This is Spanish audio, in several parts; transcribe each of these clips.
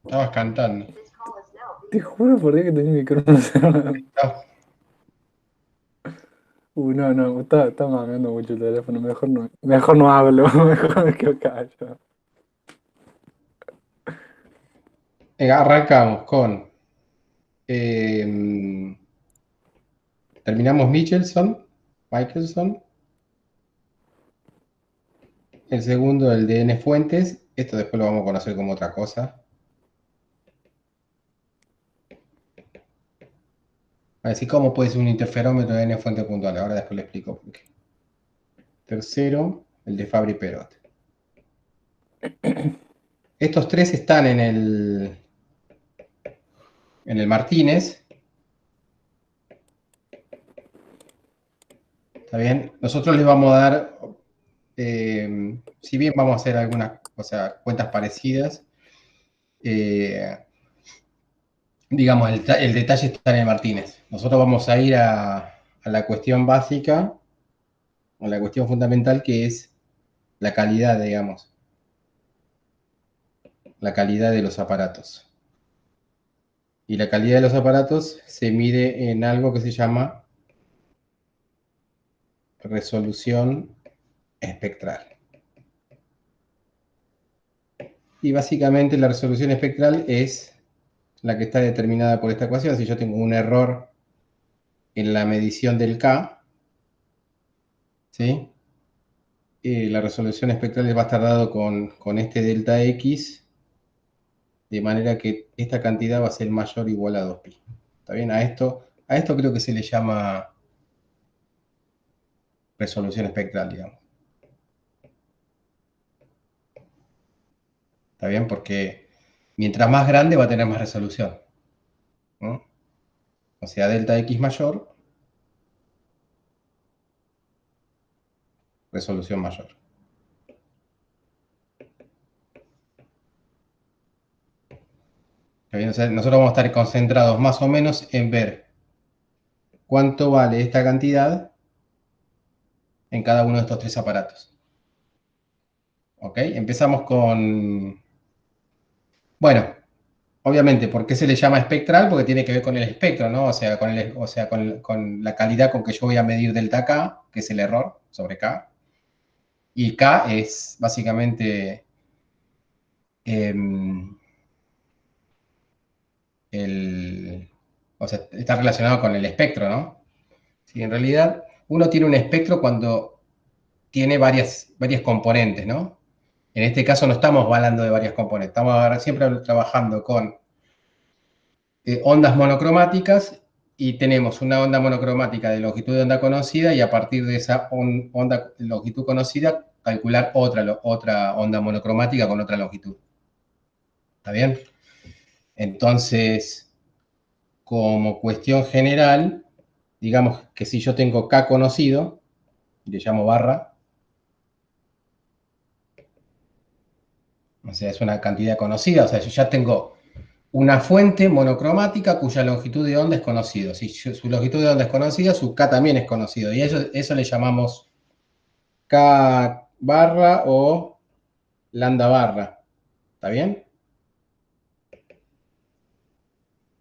Estabas cantando. Te juro por Dios que tenía el micrófono cerrado. Ah, No, no, está mamando mucho el teléfono. Mejor no hablo, mejor me quedo callado. venga, arrancamos con... eh, terminamos Michelson. El segundo, el de N Fuentes. Esto después lo vamos a conocer como otra cosa. Así como puede ser un interferómetro de N fuente puntual. Ahora después le explico por qué. Tercero, el de Fabry-Perot. Estos tres están en el Martínez. ¿Está bien? Nosotros les vamos a dar, si bien vamos a hacer algunas, o sea, cuentas parecidas, eh, digamos, el detalle está en el Martínez. Nosotros vamos a ir a la cuestión básica, a la cuestión fundamental que es la calidad, digamos, la calidad de los aparatos. Y la calidad de los aparatos se mide en algo que se llama resolución espectral. Y básicamente la resolución espectral es la que está determinada por esta ecuación. Si yo tengo un error en la medición del K, ¿sí? La resolución espectral va a estar dado con este delta X, de manera que esta cantidad va a ser mayor o igual a 2pi. ¿Está bien? A esto creo que se le llama resolución espectral, digamos. ¿Está bien? Porque mientras más grande va a tener más resolución, ¿no? O sea, delta X mayor, resolución mayor. ¿Está bien? O sea, nosotros vamos a estar concentrados más o menos en ver cuánto vale esta cantidad en cada uno de estos tres aparatos. ¿Ok? Empezamos con... Bueno, obviamente, ¿por qué se le llama espectral? Porque tiene que ver con el espectro, ¿no? O sea, con la calidad con que yo voy a medir delta K, que es el error sobre K. Y K es básicamente eh, el... O sea, está relacionado con el espectro, ¿no? Sí, en realidad, uno tiene un espectro cuando tiene varias componentes, ¿no? En este caso no estamos hablando de varias componentes, estamos siempre trabajando con ondas monocromáticas y tenemos una onda monocromática de longitud de onda conocida y a partir de esa onda de longitud conocida calcular otra onda monocromática con otra longitud. ¿Está bien? Entonces, como cuestión general, digamos que si yo tengo K conocido, le llamo barra, o sea, es una cantidad conocida, o sea, yo ya tengo una fuente monocromática cuya longitud de onda es conocida. Si su longitud de onda es conocida, su K también es conocido. Y eso le llamamos K barra o lambda barra. ¿Está bien?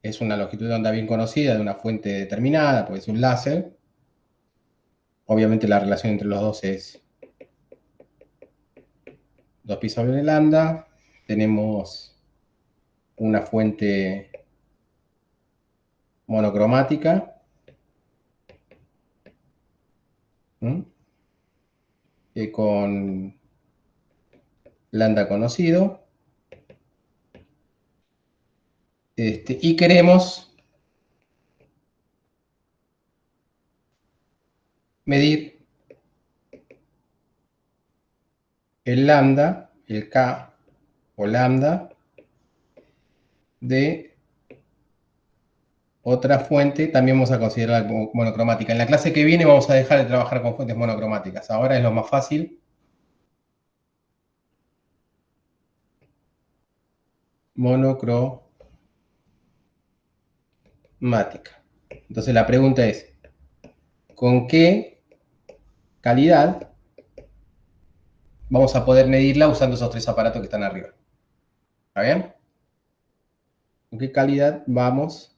Es una longitud de onda bien conocida de una fuente determinada, porque es un láser. Obviamente la relación entre los dos es 2pi sobre lambda. Tenemos una fuente monocromática. Con lambda conocido. Y queremos medir el lambda, el K o lambda de otra fuente, también vamos a considerar monocromática. En la clase que viene vamos a dejar de trabajar con fuentes monocromáticas. Ahora es lo más fácil. Monocromática. Entonces la pregunta es, ¿con qué calidad vamos a poder medirla usando esos tres aparatos que están arriba? ¿Está bien? con qué calidad vamos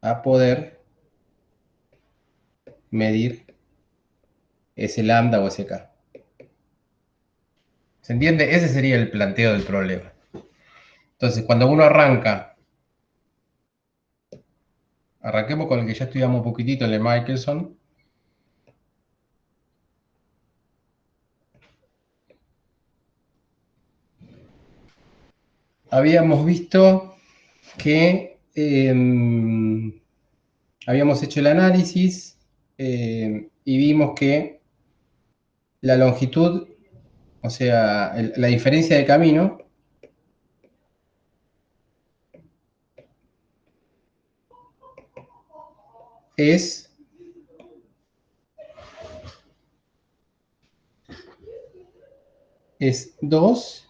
a poder medir ese lambda o ese k. ¿Se entiende? Ese sería el planteo del problema. Entonces, cuando uno arranquemos con el que ya estudiamos un poquitito, el de Michelson. Habíamos visto que habíamos hecho el análisis y vimos que la longitud, o sea, la diferencia de camino, es es 2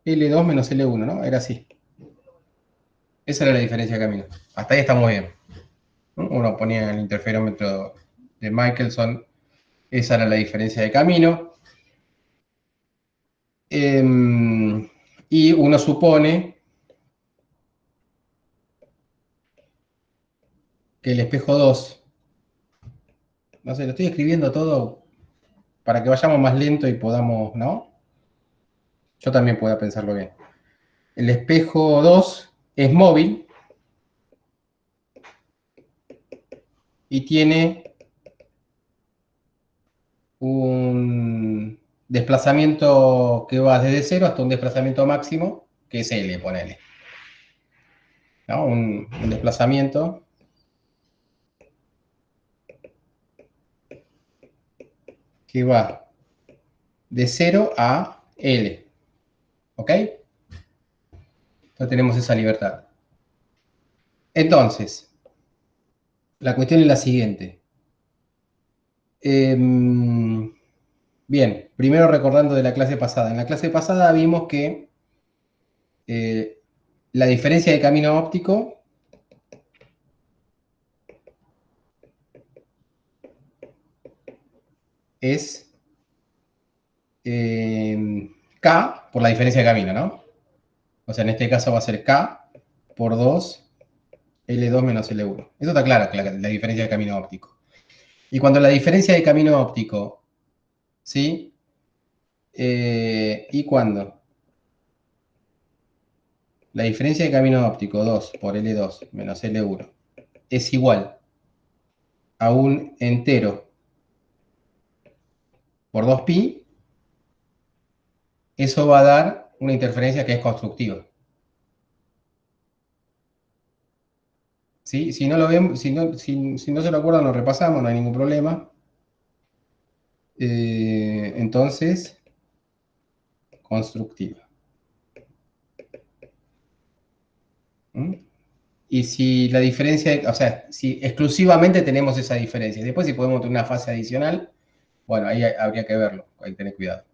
L2 menos L1, ¿no? Era así. Esa era la diferencia de camino. Hasta ahí estamos bien. Uno ponía el interferómetro de Michelson, esa era la diferencia de camino. Y uno supone que el espejo 2, no sé, lo estoy escribiendo todo para que vayamos más lento y podamos, ¿no? Yo también pueda pensarlo bien. El espejo 2 es móvil y tiene un desplazamiento que va desde 0 hasta un desplazamiento máximo, que es L, ponele. ¿No? Un desplazamiento que va de 0 a L. ¿Ok? Entonces tenemos esa libertad. Entonces, la cuestión es la siguiente. Bien, primero recordando de la clase pasada. En la clase pasada vimos que la diferencia de camino óptico es K por la diferencia de camino, ¿no? O sea, en este caso va a ser K por 2 L2 menos L1. Eso está claro, la diferencia de camino óptico. Y cuando la diferencia de camino óptico, ¿sí? ¿Y cuando la diferencia de camino óptico 2 por L2 menos L1 es igual a un entero por 2pi, eso va a dar una interferencia que es constructiva. ¿Sí? Si no lo vemos, si no se lo acuerdan, lo repasamos, no hay ningún problema. Entonces, constructiva. ¿Mm? Y si la diferencia, o sea, si exclusivamente tenemos esa diferencia, después si podemos tener una fase adicional, bueno, ahí habría que verlo, hay que tener cuidado.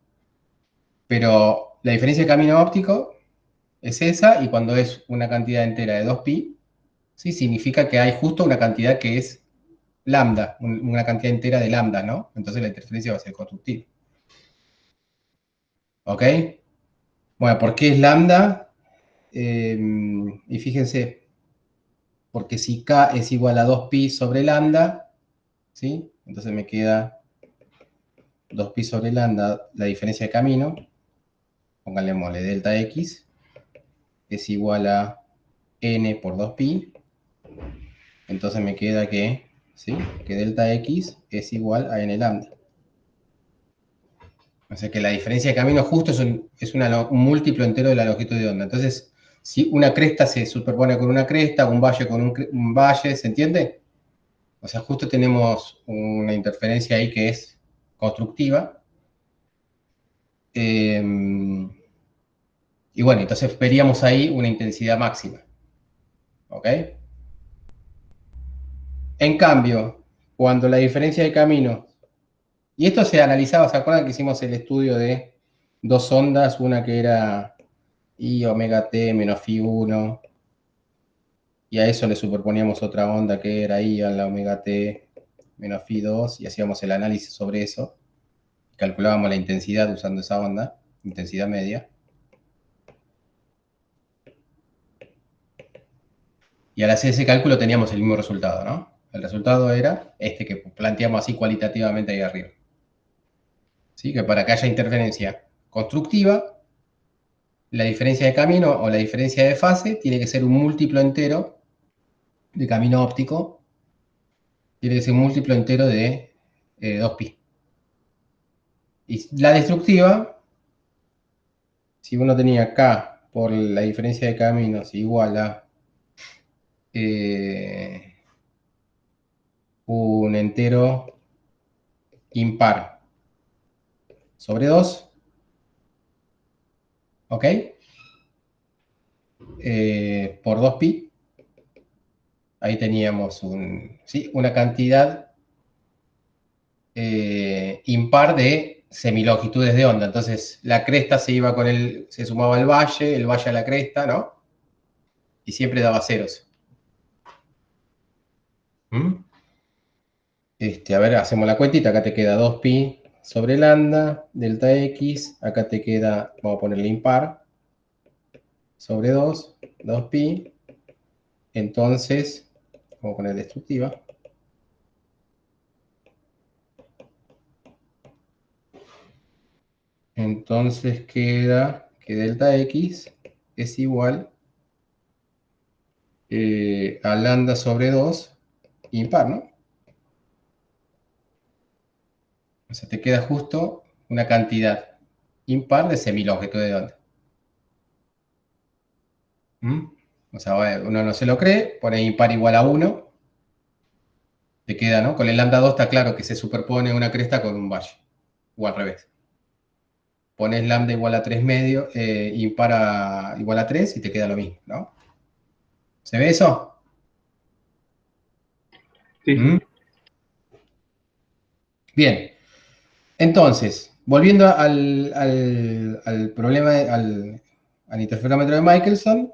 Pero la diferencia de camino óptico es esa, y cuando es una cantidad entera de 2pi, ¿sí? Significa que hay justo una cantidad que es lambda, una cantidad entera de lambda, ¿no? Entonces la interferencia va a ser constructiva. ¿Ok? Bueno, ¿por qué es lambda? Y fíjense, porque si k es igual a 2pi sobre lambda, ¿sí? Entonces me queda 2pi sobre lambda, la diferencia de camino, pónganle delta x, es igual a n por 2pi, entonces me queda que, ¿sí? Que delta x es igual a n lambda. O sea que la diferencia de camino justo es un múltiplo entero de la longitud de onda. Entonces, si una cresta se superpone con una cresta, un valle con un valle, ¿se entiende? O sea, justo tenemos una interferencia ahí que es constructiva. Y bueno, entonces veríamos ahí una intensidad máxima. ¿Ok? En cambio, cuando la diferencia de camino, y esto se analizaba, ¿se acuerdan que hicimos el estudio de dos ondas? Una que era I omega t menos phi 1, y a eso le superponíamos otra onda que era I a la omega t menos phi 2, y hacíamos el análisis sobre eso. Calculábamos la intensidad usando esa onda, intensidad media. Y al hacer ese cálculo teníamos el mismo resultado, ¿no? El resultado era este que planteamos así cualitativamente ahí arriba. ¿Sí? Que para que haya interferencia constructiva, la diferencia de camino o la diferencia de fase tiene que ser un múltiplo entero de camino óptico, tiene que ser un múltiplo entero de 2pi. Y la destructiva, si uno tenía K por la diferencia de caminos igual a un entero impar sobre 2, ¿ok? Por 2pi, ahí teníamos ¿sí? Una cantidad impar de semilongitudes de onda. Entonces la cresta se iba se sumaba al valle, el valle a la cresta, ¿no? Y siempre daba ceros. ¿Mm? A ver, hacemos la cuentita, acá te queda 2pi sobre lambda, delta x, acá te queda, vamos a ponerle impar, sobre 2pi, entonces, vamos a poner destructiva, entonces queda que delta x es igual a lambda sobre 2 impar, ¿no? O sea, te queda justo una cantidad impar de semilongitud de onda. ¿Mm? O sea, uno no se lo cree, pone impar igual a 1, te queda, ¿no? Con el lambda 2 está claro que se superpone una cresta con un valle, o al revés. Pones lambda igual a 3 medio, impar igual a 3 y te queda lo mismo, ¿no? ¿Se ve eso? Sí, ¿Mm? sí. Bien, entonces, volviendo al problema, al interferómetro de Michelson,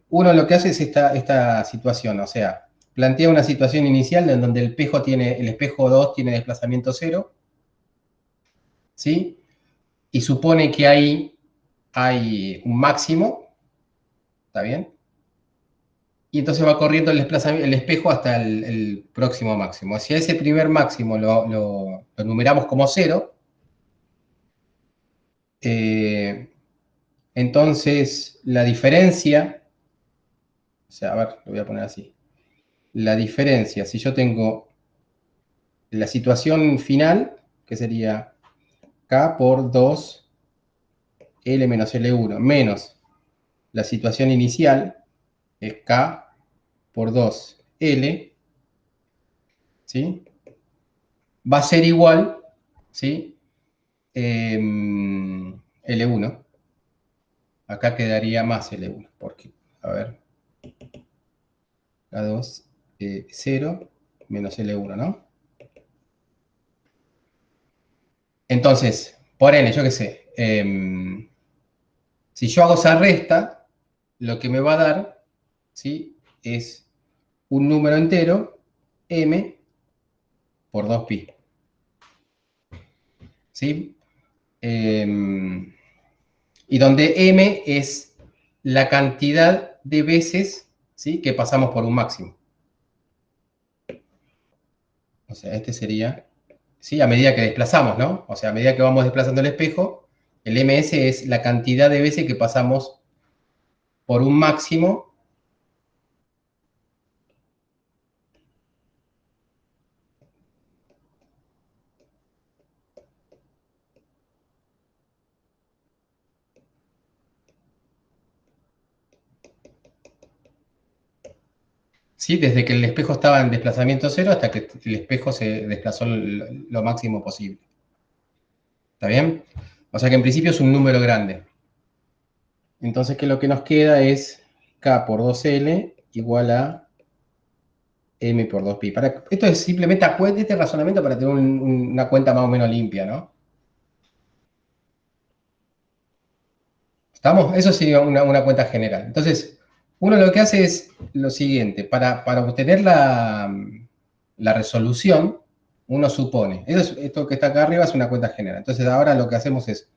uno lo que hace es esta situación, o sea, plantea una situación inicial en donde el espejo 2 tiene desplazamiento 0, ¿sí? Y supone que hay un máximo, ¿está bien? Y entonces va corriendo el espejo hasta el próximo máximo. Si a ese primer máximo lo numeramos como 0, entonces la diferencia, o sea, a ver, lo voy a poner así. La diferencia, si yo tengo la situación final, que sería K por 2L menos L1, menos la situación inicial, es K por 2L, ¿sí? Va a ser igual, ¿sí? L1. Acá quedaría más L1, porque, a ver, K2, 0, menos L1, ¿no? Entonces, por N, yo qué sé, si yo hago esa resta, lo que me va a dar, ¿sí? Es un número entero, M, por 2pi, ¿sí? Y donde M es la cantidad de veces, ¿sí? Que pasamos por un máximo. O sea, este sería, ¿sí? A medida que desplazamos, ¿no? O sea, a medida que vamos desplazando el espejo, el ms es la cantidad de veces que pasamos por un máximo. ¿Sí? Desde que el espejo estaba en desplazamiento cero hasta que el espejo se desplazó lo máximo posible. ¿Está bien? O sea que en principio es un número grande. Entonces, que lo que nos queda es K por 2L igual a M por 2pi. Esto es simplemente este razonamiento para tener una cuenta más o menos limpia, ¿no? ¿Estamos? Eso sería una cuenta general. Entonces, uno lo que hace es lo siguiente. Para obtener la resolución, uno supone. Esto que está acá arriba es una cuenta general. Entonces, ahora lo que hacemos es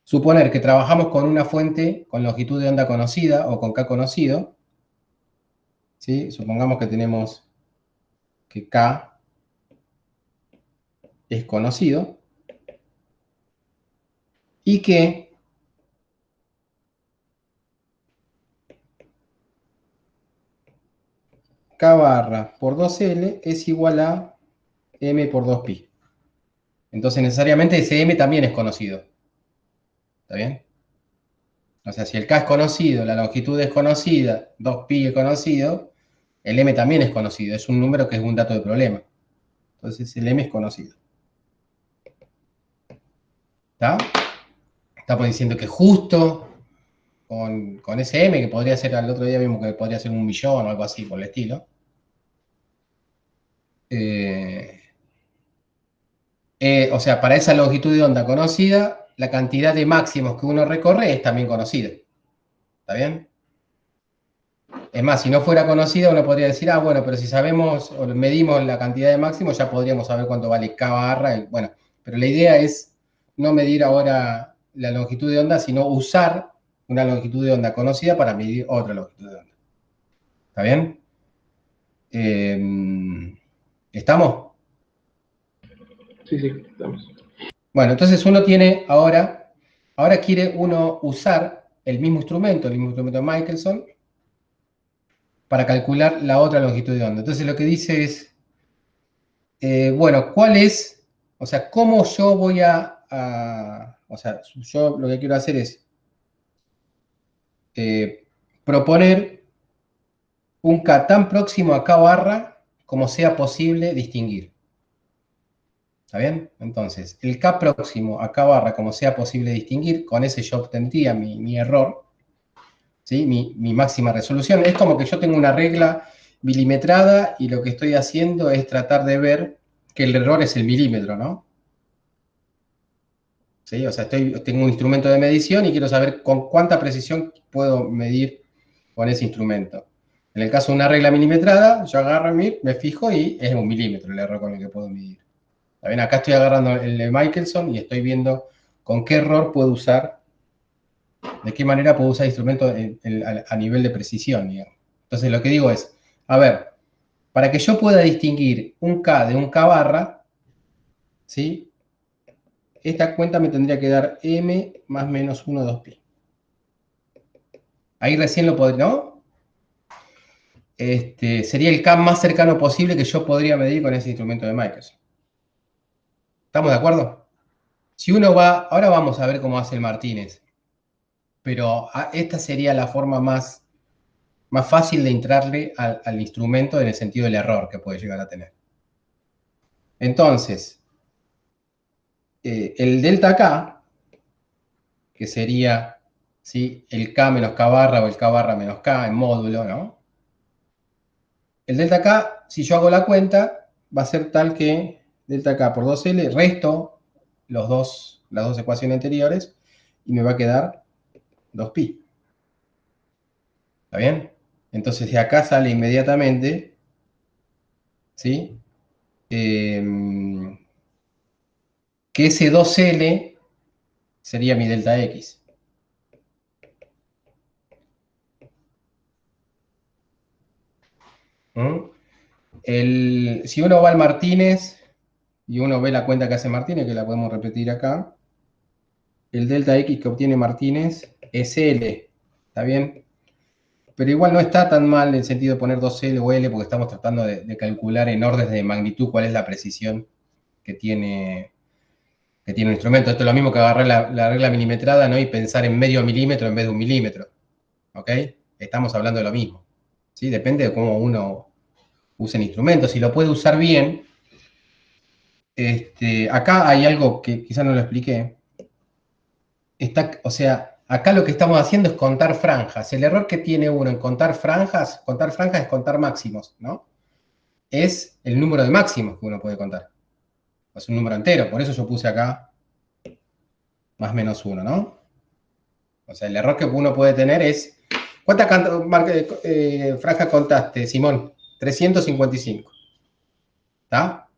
suponer que trabajamos con una fuente con longitud de onda conocida o con K conocido, ¿sí? Supongamos que tenemos que K es conocido y que K barra por 2L es igual a M por 2pi. Entonces necesariamente ese M también es conocido. ¿Está bien? O sea, si el K es conocido, la longitud es conocida, 2pi es conocido, el M también es conocido. Es un número que es un dato de problema. Entonces el M es conocido. ¿Está? Estamos diciendo que justo con ese M, que podría ser al otro día mismo que podría ser 1.000.000 o algo así por el estilo. O sea, para esa longitud de onda conocida, la cantidad de máximos que uno recorre es también conocida. ¿Está bien? Es más, si no fuera conocida, uno podría decir, ah, bueno, pero si sabemos o medimos la cantidad de máximos, ya podríamos saber cuánto vale K barra. Bueno, pero la idea es no medir ahora la longitud de onda, sino usar una longitud de onda conocida para medir otra longitud de onda. ¿Está bien? ¿Estamos? Sí, estamos. Bueno, entonces uno tiene ahora quiere uno usar el mismo instrumento de Michelson, para calcular la otra longitud de onda. Entonces lo que dice es, bueno, ¿cuál es? O sea, ¿cómo yo voy o sea, yo lo que quiero hacer es proponer un K tan próximo a K barra como sea posible distinguir. ¿Está bien? Entonces, el K próximo a K barra como sea posible distinguir, con ese yo obtendría mi error, ¿sí? Mi máxima resolución. Es como que yo tengo una regla milimetrada y lo que estoy haciendo es tratar de ver que el error es el milímetro, ¿no? ¿Sí? O sea, tengo un instrumento de medición y quiero saber con cuánta precisión puedo medir con ese instrumento. En el caso de una regla milimetrada, yo agarro me fijo y es 1 milímetro el error con el que puedo medir. ¿Está bien? Acá estoy agarrando el de Michelson y estoy viendo con qué error puedo usar, de qué manera puedo usar el instrumento a nivel de precisión, digamos. Entonces lo que digo es, a ver, para que yo pueda distinguir un K de un K barra, ¿sí? Esta cuenta me tendría que dar M más menos 1, 2pi. Ahí recién lo podría, ¿no? Sería el K más cercano posible que yo podría medir con ese instrumento de Michelson. ¿Estamos de acuerdo? Si uno va, ahora vamos a ver cómo hace el Martínez, pero esta sería la forma más fácil de entrarle al instrumento en el sentido del error que puede llegar a tener. Entonces, el delta K, que sería, ¿sí?, el K menos K barra o el K barra menos K en módulo, ¿no? El delta K, si yo hago la cuenta, va a ser tal que delta K por 2L, resto las dos ecuaciones anteriores y me va a quedar 2pi. ¿Está bien? Entonces de acá sale inmediatamente, ¿sí?, que ese 2L sería mi delta X. Si uno va al Martínez y uno ve la cuenta que hace Martínez, que la podemos repetir acá, el delta X que obtiene Martínez es L. ¿Está bien? Pero igual no está tan mal en el sentido de poner 2L o L, porque estamos tratando de calcular en órdenes de magnitud cuál es la precisión que tiene un instrumento. Esto es lo mismo que agarrar la regla milimetrada, ¿no?, y pensar en medio milímetro en vez de 1 milímetro. ¿Ok? Estamos hablando de lo mismo. ¿Sí? Depende de cómo uno use el instrumento. Si lo puede usar bien, acá hay algo que quizás no lo expliqué. O sea, acá lo que estamos haciendo es contar franjas. El error que tiene uno en contar franjas es contar máximos, ¿no? Es el número de máximos que uno puede contar. Es un número entero, por eso yo puse acá más menos 1, ¿no? O sea, el error que uno puede tener es, ¿cuántas franjas contaste, Simón? 355. ¿Está?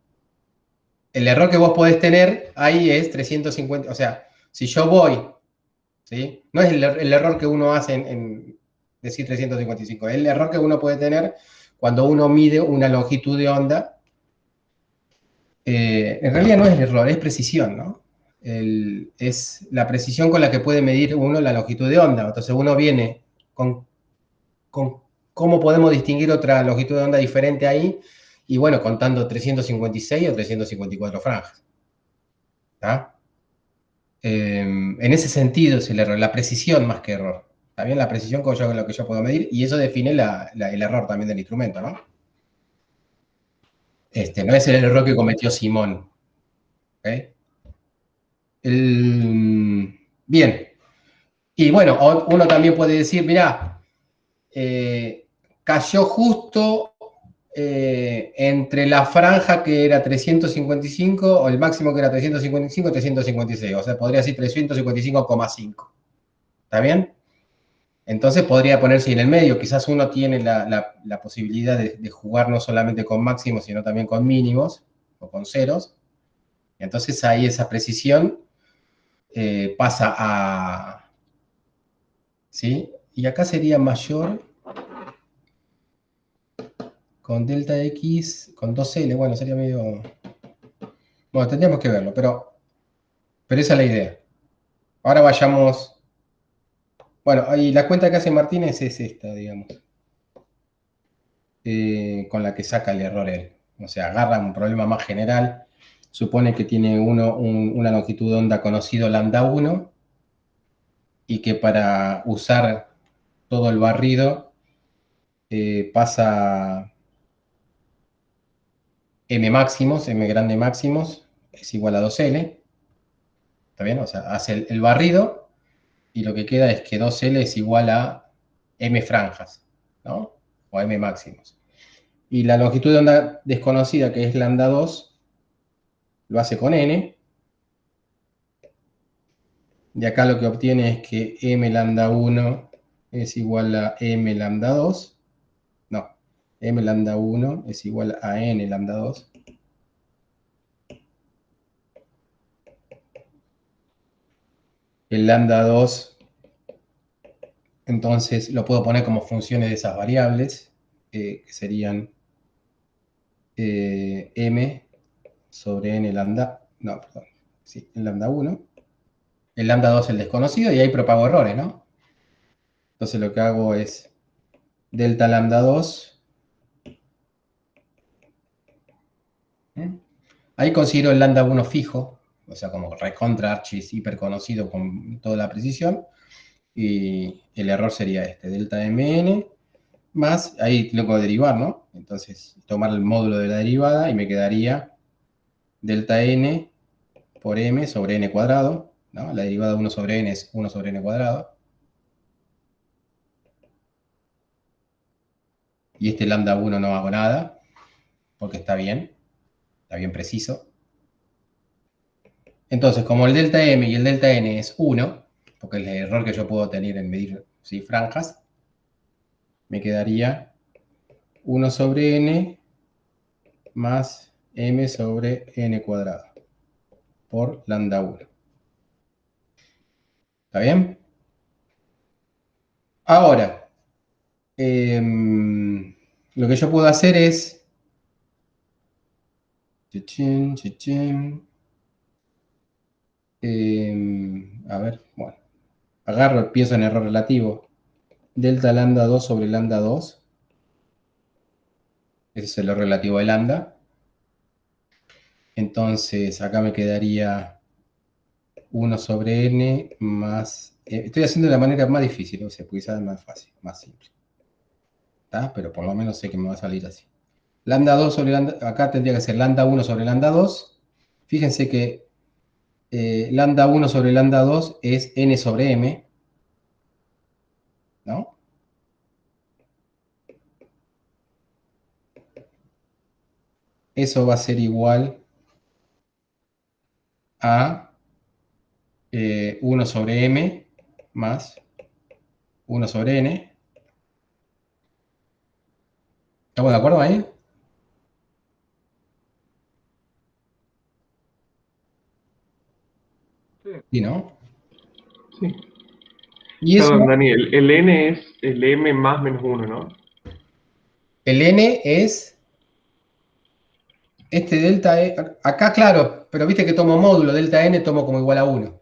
El error que vos podés tener ahí es 350, o sea, si yo voy, ¿sí? No es el error que uno hace decir 355. Es el error que uno puede tener cuando uno mide una longitud de onda. En realidad no es error, es precisión, ¿no? Es la precisión con la que puede medir uno la longitud de onda. Entonces uno viene con cómo podemos distinguir otra longitud de onda diferente ahí, y bueno, contando 356 o 354 franjas. ¿Está? En ese sentido es el error, la precisión más que error. ¿Está bien? La precisión con lo que yo puedo medir, y eso define el error también del instrumento, ¿no? No es el error que cometió Simón. ¿Ok? Bien. Y bueno, uno también puede decir, mirá, cayó justo entre la franja que era 355, o el máximo que era 355 y 356. O sea, podría decir 355,5. ¿Está bien? Entonces podría ponerse en el medio. Quizás uno tiene la posibilidad de jugar no solamente con máximos, sino también con mínimos o con ceros. Entonces ahí esa precisión pasa a... ¿Sí? Y acá sería mayor con delta X, con 2L. Bueno, sería medio... Bueno, tendríamos que verlo, pero esa es la idea. Ahora vayamos... Bueno, y la cuenta que hace Martínez es esta, digamos. Con la que saca el error él. O sea, agarra un problema más general, supone que tiene una longitud de onda conocido lambda 1, y que para usar todo el barrido pasa m máximos, m grande máximos, es igual a 2L. ¿Está bien? O sea, hace el barrido, y lo que queda es que 2L es igual a m franjas, ¿no? O m máximos. Y la longitud de onda desconocida, que es lambda 2, lo hace con n. De acá lo que obtiene es que m lambda 1 es igual a m lambda 2. No, m lambda 1 es igual a n lambda 2. El lambda 2, entonces lo puedo poner como funciones de esas variables, que serían m sobre n lambda, no, perdón, sí, el lambda 1. El lambda 2 es el desconocido, y ahí propago errores, ¿no? Entonces lo que hago es delta lambda 2. Ahí considero el lambda 1 fijo, o sea, como recontra archis hiper conocido con toda la precisión, y el error sería delta mn, más, ahí tengo que derivar, ¿no? Entonces, tomar el módulo de la derivada y me quedaría delta n por m sobre n cuadrado, ¿no? La derivada de 1 sobre n es 1 sobre n cuadrado. Y lambda 1 no hago nada, porque está bien preciso. Entonces, como el delta m y el delta n es 1, porque es el error que yo puedo tener en medir, ¿sí?, franjas, me quedaría 1 sobre n más m sobre n cuadrado por lambda 1. ¿Está bien? Ahora, lo que yo puedo hacer es... Chichín, chichín. A ver, bueno. Agarro, pienso en error relativo. Delta lambda 2 sobre lambda 2. Ese es el error relativo de lambda. Entonces, acá me quedaría 1 sobre n más... estoy haciendo de la manera más difícil, o sea, porque quizás es más fácil, más simple. ¿Está? Pero por lo menos sé que me va a salir así. Lambda 2 sobre lambda... Acá tendría que ser lambda 1 sobre lambda 2. Fíjense que lambda 1 sobre lambda 2 es n sobre m, ¿no? Eso va a ser igual a 1 sobre m más 1 sobre n. ¿Estamos de acuerdo ahí? Sí. Sí, ¿no? Sí. Y eso... Perdón, Daniel, el n es el m más menos 1, ¿no? El n es este delta E. Acá, claro, pero viste que tomo módulo, delta n tomo como igual a 1.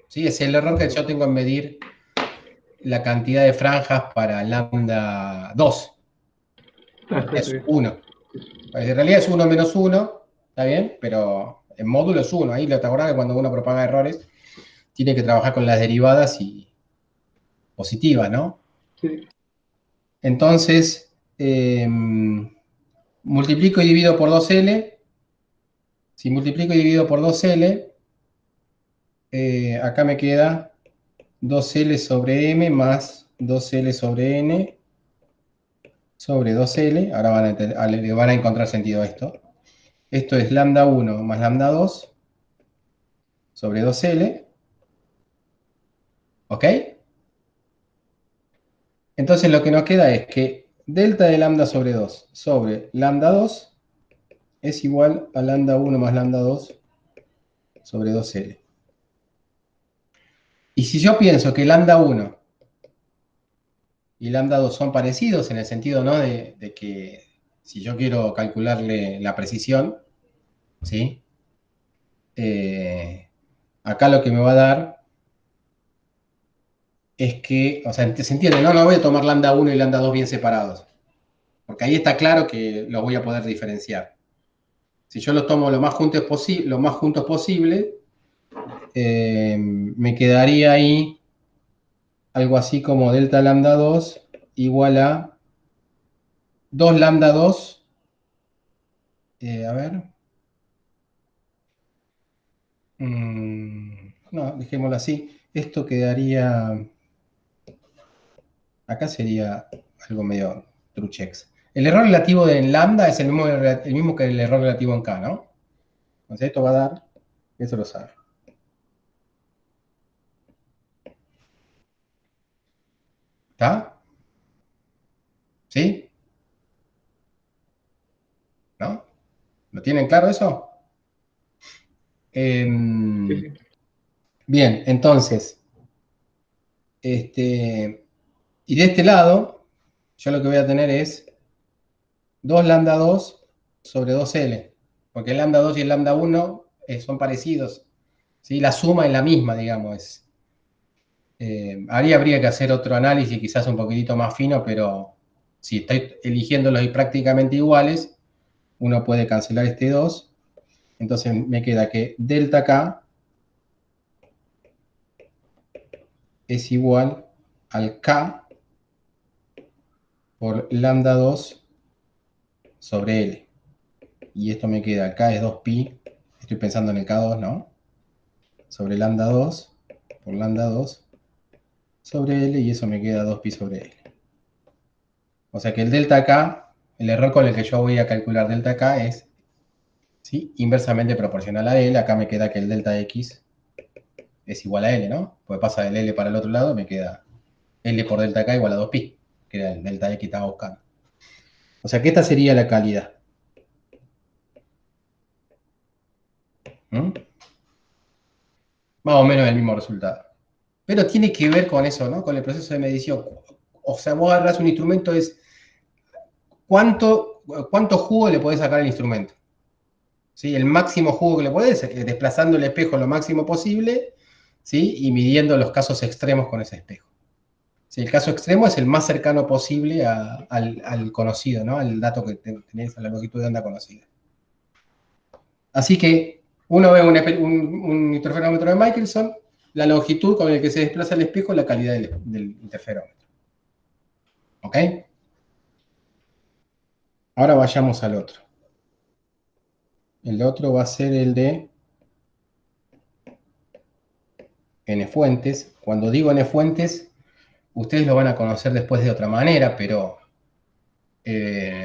¿Sí? Es el error que yo tengo en medir la cantidad de franjas para lambda 2. Es 1. En realidad es 1 menos 1, ¿está bien? Pero en módulo es 1. Ahí te acordás que cuando uno propaga errores, tiene que trabajar con las derivadas y positivas, ¿no? Sí. Entonces, multiplico y divido por 2L. Si multiplico y divido por 2L, acá me queda 2L sobre M más 2L sobre N sobre 2L. Ahora le van a encontrar sentido a esto. Esto es lambda 1 más lambda 2 sobre 2L. ¿Ok? Entonces lo que nos queda es que delta de lambda sobre 2 sobre lambda 2 es igual a lambda 1 más lambda 2 sobre 2L. Y si yo pienso que lambda 1 y lambda 2 son parecidos en el sentido, ¿no?, de que si yo quiero calcularle la precisión, ¿sí? Acá lo que me va a dar es que, o sea, se entiende, no voy a tomar lambda 1 y lambda 2 bien separados, porque ahí está claro que los voy a poder diferenciar. Si yo los tomo lo más juntos posible, me quedaría ahí algo así como delta lambda 2 igual a 2 lambda 2, a ver, no, dejémoslo así. Esto quedaría, acá sería algo medio truchex. El error relativo en lambda es el mismo que el error relativo en k, ¿no? Entonces esto va a dar, eso lo sabe. ¿Está? ¿Sí? ¿No? ¿Lo tienen claro eso? Sí, sí. Bien, entonces, y de este lado, yo lo que voy a tener es 2 lambda 2 sobre 2L, porque el lambda 2 y el lambda 1 son parecidos, ¿sí? La suma es la misma, digamos. Ahí habría que hacer otro análisis, quizás un poquitito más fino, pero si estoy eligiéndolos prácticamente iguales, uno puede cancelar este 2. Entonces me queda que delta K es igual al K por lambda 2 sobre L. Y esto me queda, K es 2pi, estoy pensando en el K2, ¿no? Sobre lambda 2 por lambda 2 sobre L, y eso me queda 2pi sobre L. O sea que el delta K, el error con el que yo voy a calcular delta K es, ¿sí?, inversamente proporcional a L. Acá me queda que el delta X es igual a L, ¿no? Pues pasa del L para el otro lado, me queda L por delta K igual a 2pi, que era el delta X que estaba buscando. O sea que esta sería la calidad. ¿Mm? Más o menos el mismo resultado. Pero tiene que ver con eso, ¿no? Con el proceso de medición. O sea, vos agarrás un instrumento, es cuánto jugo le podés sacar al instrumento. ¿Sí? El máximo jugo que le podés, desplazando el espejo lo máximo posible, ¿sí?, y midiendo los casos extremos con ese espejo. ¿Sí? El caso extremo es el más cercano posible al conocido, ¿no?, al dato que tenés, a la longitud de onda conocida. Así que uno ve un interferómetro de Michelson, la longitud con la que se desplaza el espejo, la calidad del interferómetro. ¿Ok? Ahora vayamos al otro. El otro va a ser el de N fuentes. Cuando digo N fuentes, ustedes lo van a conocer después de otra manera, pero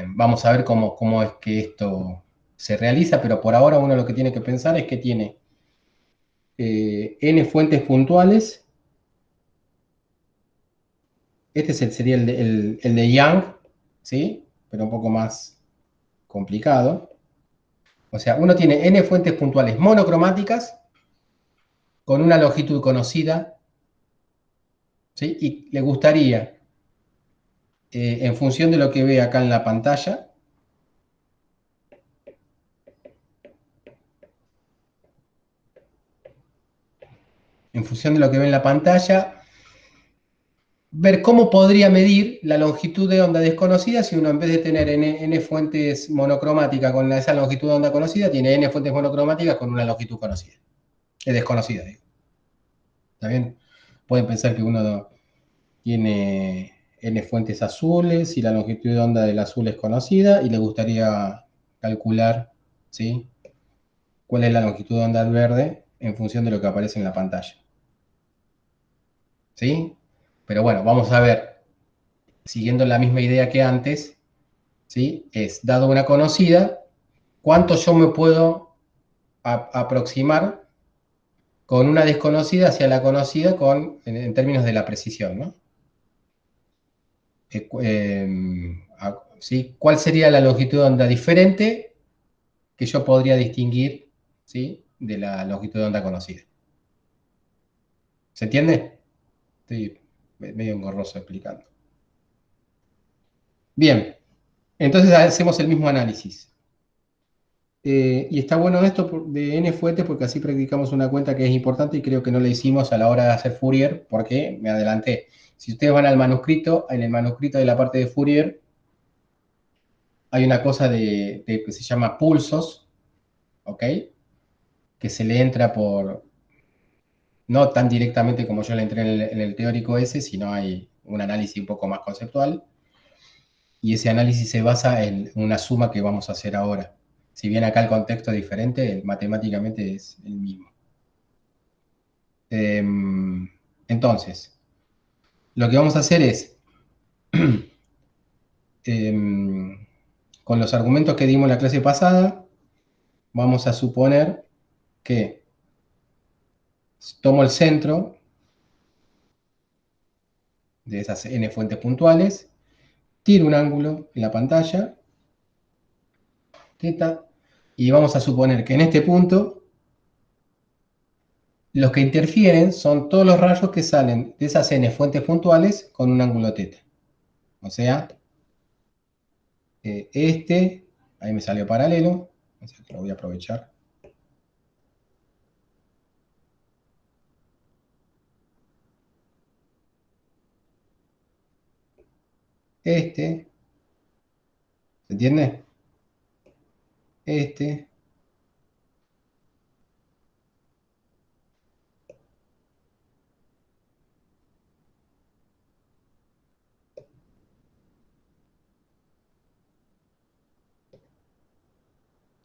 vamos a ver cómo es que esto se realiza, pero por ahora uno lo que tiene que pensar es que tiene N fuentes puntuales. Este sería el de Young, ¿sí? Pero un poco más complicado. O sea, uno tiene N fuentes puntuales monocromáticas con una longitud conocida, ¿sí? Y le gustaría, en función de lo que ve acá en la pantalla, en función de lo que ve en la pantalla, ver cómo podría medir la longitud de onda desconocida si uno en vez de tener n fuentes monocromáticas con esa longitud de onda conocida, tiene n fuentes monocromáticas con una longitud conocida. Es desconocida, digo. ¿Está bien? Pueden pensar que uno tiene n fuentes azules y la longitud de onda del azul es conocida y le gustaría calcular, ¿sí?, cuál es la longitud de onda del verde en función de lo que aparece en la pantalla. ¿Sí? Pero bueno, vamos a ver, siguiendo la misma idea que antes, ¿sí? Es, dado una conocida, ¿cuánto yo me puedo aproximar con una desconocida hacia la conocida en términos de la precisión, ¿no? ¿Sí? ¿Cuál sería la longitud de onda diferente que yo podría distinguir, ¿sí?, de la longitud de onda conocida? ¿Se entiende? Estoy medio engorroso explicando. Bien, entonces hacemos el mismo análisis. Y está bueno esto de n fuentes porque así practicamos una cuenta que es importante y creo que no la hicimos a la hora de hacer Fourier porque me adelanté. Si ustedes van al manuscrito, en el manuscrito de la parte de Fourier hay una cosa que se llama pulsos, ¿ok? Que se le entra no tan directamente como yo le entré en el teórico ese, sino hay un análisis un poco más conceptual. Y ese análisis se basa en una suma que vamos a hacer ahora. Si bien acá el contexto es diferente, matemáticamente es el mismo. Entonces, lo que vamos a hacer es, con los argumentos que dimos en la clase pasada, vamos a suponer que tomo el centro de esas n fuentes puntuales, tiro un ángulo en la pantalla, θ, y vamos a suponer que en este punto los que interfieren son todos los rayos que salen de esas n fuentes puntuales con un ángulo θ. O sea, ahí me salió paralelo, o sea que lo voy a aprovechar. ¿se entiende?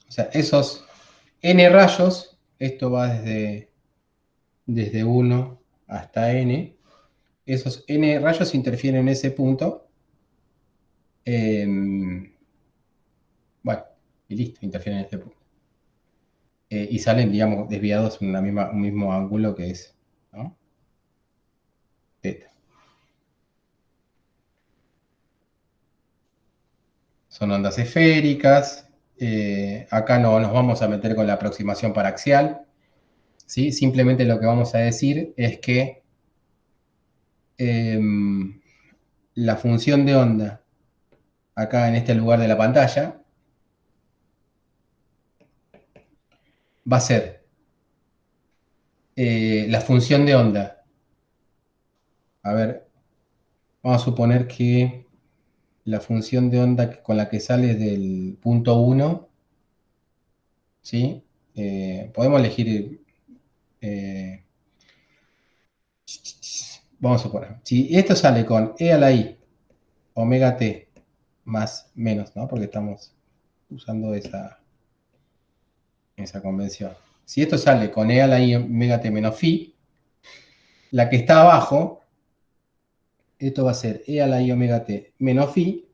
O sea, esos n rayos, esto va desde 1 hasta n, esos n rayos interfieren en ese punto, bueno, y listo, interfieren en este punto. Y salen, digamos, desviados en un mismo ángulo que es, ¿no?, θ. Son ondas esféricas. Acá no nos vamos a meter con la aproximación paraxial, ¿sí? Simplemente lo que vamos a decir es que la función de onda acá en este lugar de la pantalla va a ser la función de onda. A ver, vamos a suponer que la función de onda con la que sale del punto 1, ¿sí? Podemos elegir, vamos a suponer, si esto sale con e a la i omega t más menos, ¿no?, porque estamos usando esa convención. Si esto sale con e a la i omega t menos phi, la que está abajo, esto va a ser e a la i omega t menos phi,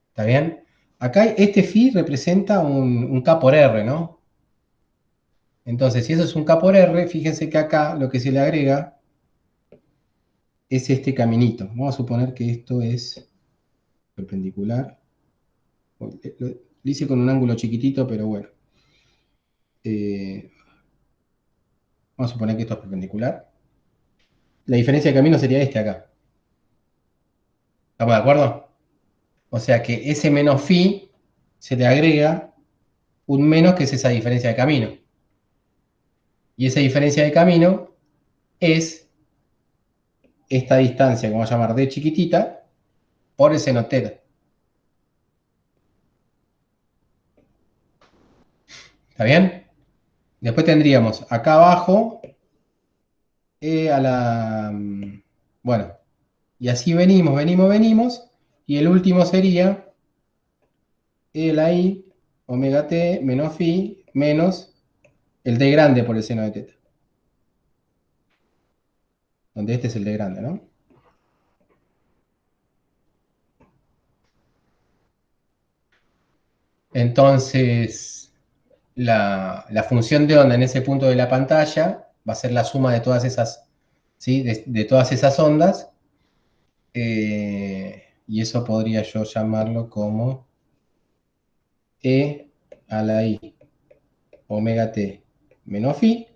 ¿está bien? Acá este phi representa un K por R, ¿no? Entonces, si eso es un K por R, fíjense que acá lo que se le agrega es este caminito. Vamos a suponer que esto es perpendicular. Lo hice con un ángulo chiquitito, pero bueno. Vamos a suponer que esto es perpendicular. la diferencia de camino sería este acá. ¿Estamos de acuerdo? O sea que ese menos phi se le agrega un menos, que es esa diferencia de camino. Y esa diferencia de camino es esta distancia que vamos a llamar d chiquitita por el seno teta. ¿Está bien? Después tendríamos acá abajo a la... Bueno, y así venimos, y el último sería e a la i omega t menos phi menos el d grande por el seno de teta. Donde este es el d grande, ¿no? Entonces, la función de onda en ese punto de la pantalla va a ser la suma de todas esas, ¿sí? De todas esas ondas. Y eso podría yo llamarlo como e a la i omega t menos phi,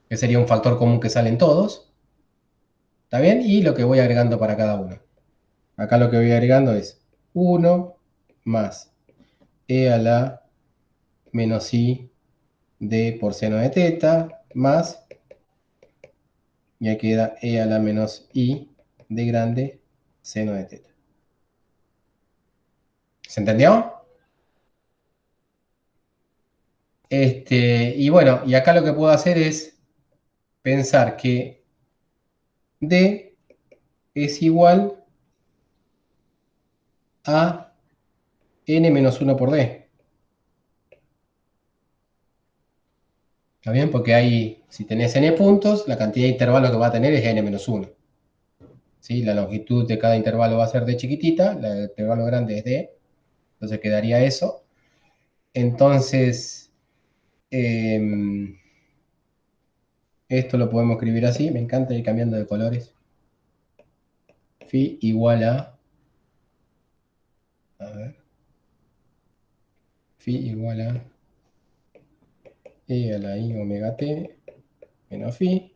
que sería un factor común que salen todos. ¿Está bien? Y lo que voy agregando para cada uno. Acá lo que voy agregando es 1 más e a la menos i d por seno de teta más, y ahí queda e a la menos i de grande seno de teta. ¿Se entendió? Y bueno, y acá lo que puedo hacer es pensar que d es igual a n menos 1 por d. ¿Está bien? Porque hay, si tenés n puntos, la cantidad de intervalos que va a tener es n menos 1. ¿Sí? La longitud de cada intervalo va a ser d chiquitita, el intervalo grande es d, entonces quedaría eso. Entonces, esto lo podemos escribir así, me encanta ir cambiando de colores. Phi igual a ver, phi igual a e a la i omega t menos phi.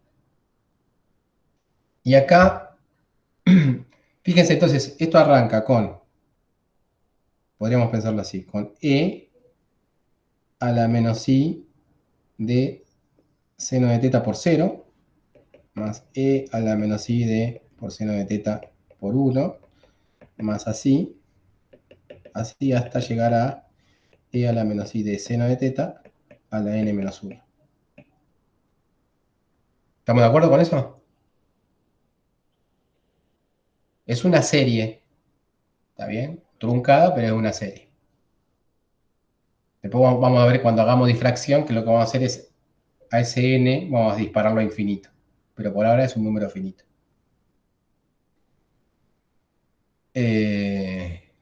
Y acá, fíjense entonces, esto arranca con, podríamos pensarlo así, con e a la menos i de seno de teta por 0, más e a la menos i de por seno de teta por 1, más así hasta llegar a e a la menos i de seno de teta a la n menos 1. ¿Estamos de acuerdo con eso? Es una serie, ¿está bien? Truncada, pero es una serie. Después vamos a ver cuando hagamos difracción, que lo que vamos a hacer es a ese n vamos a dispararlo a infinito. Pero por ahora es un número finito.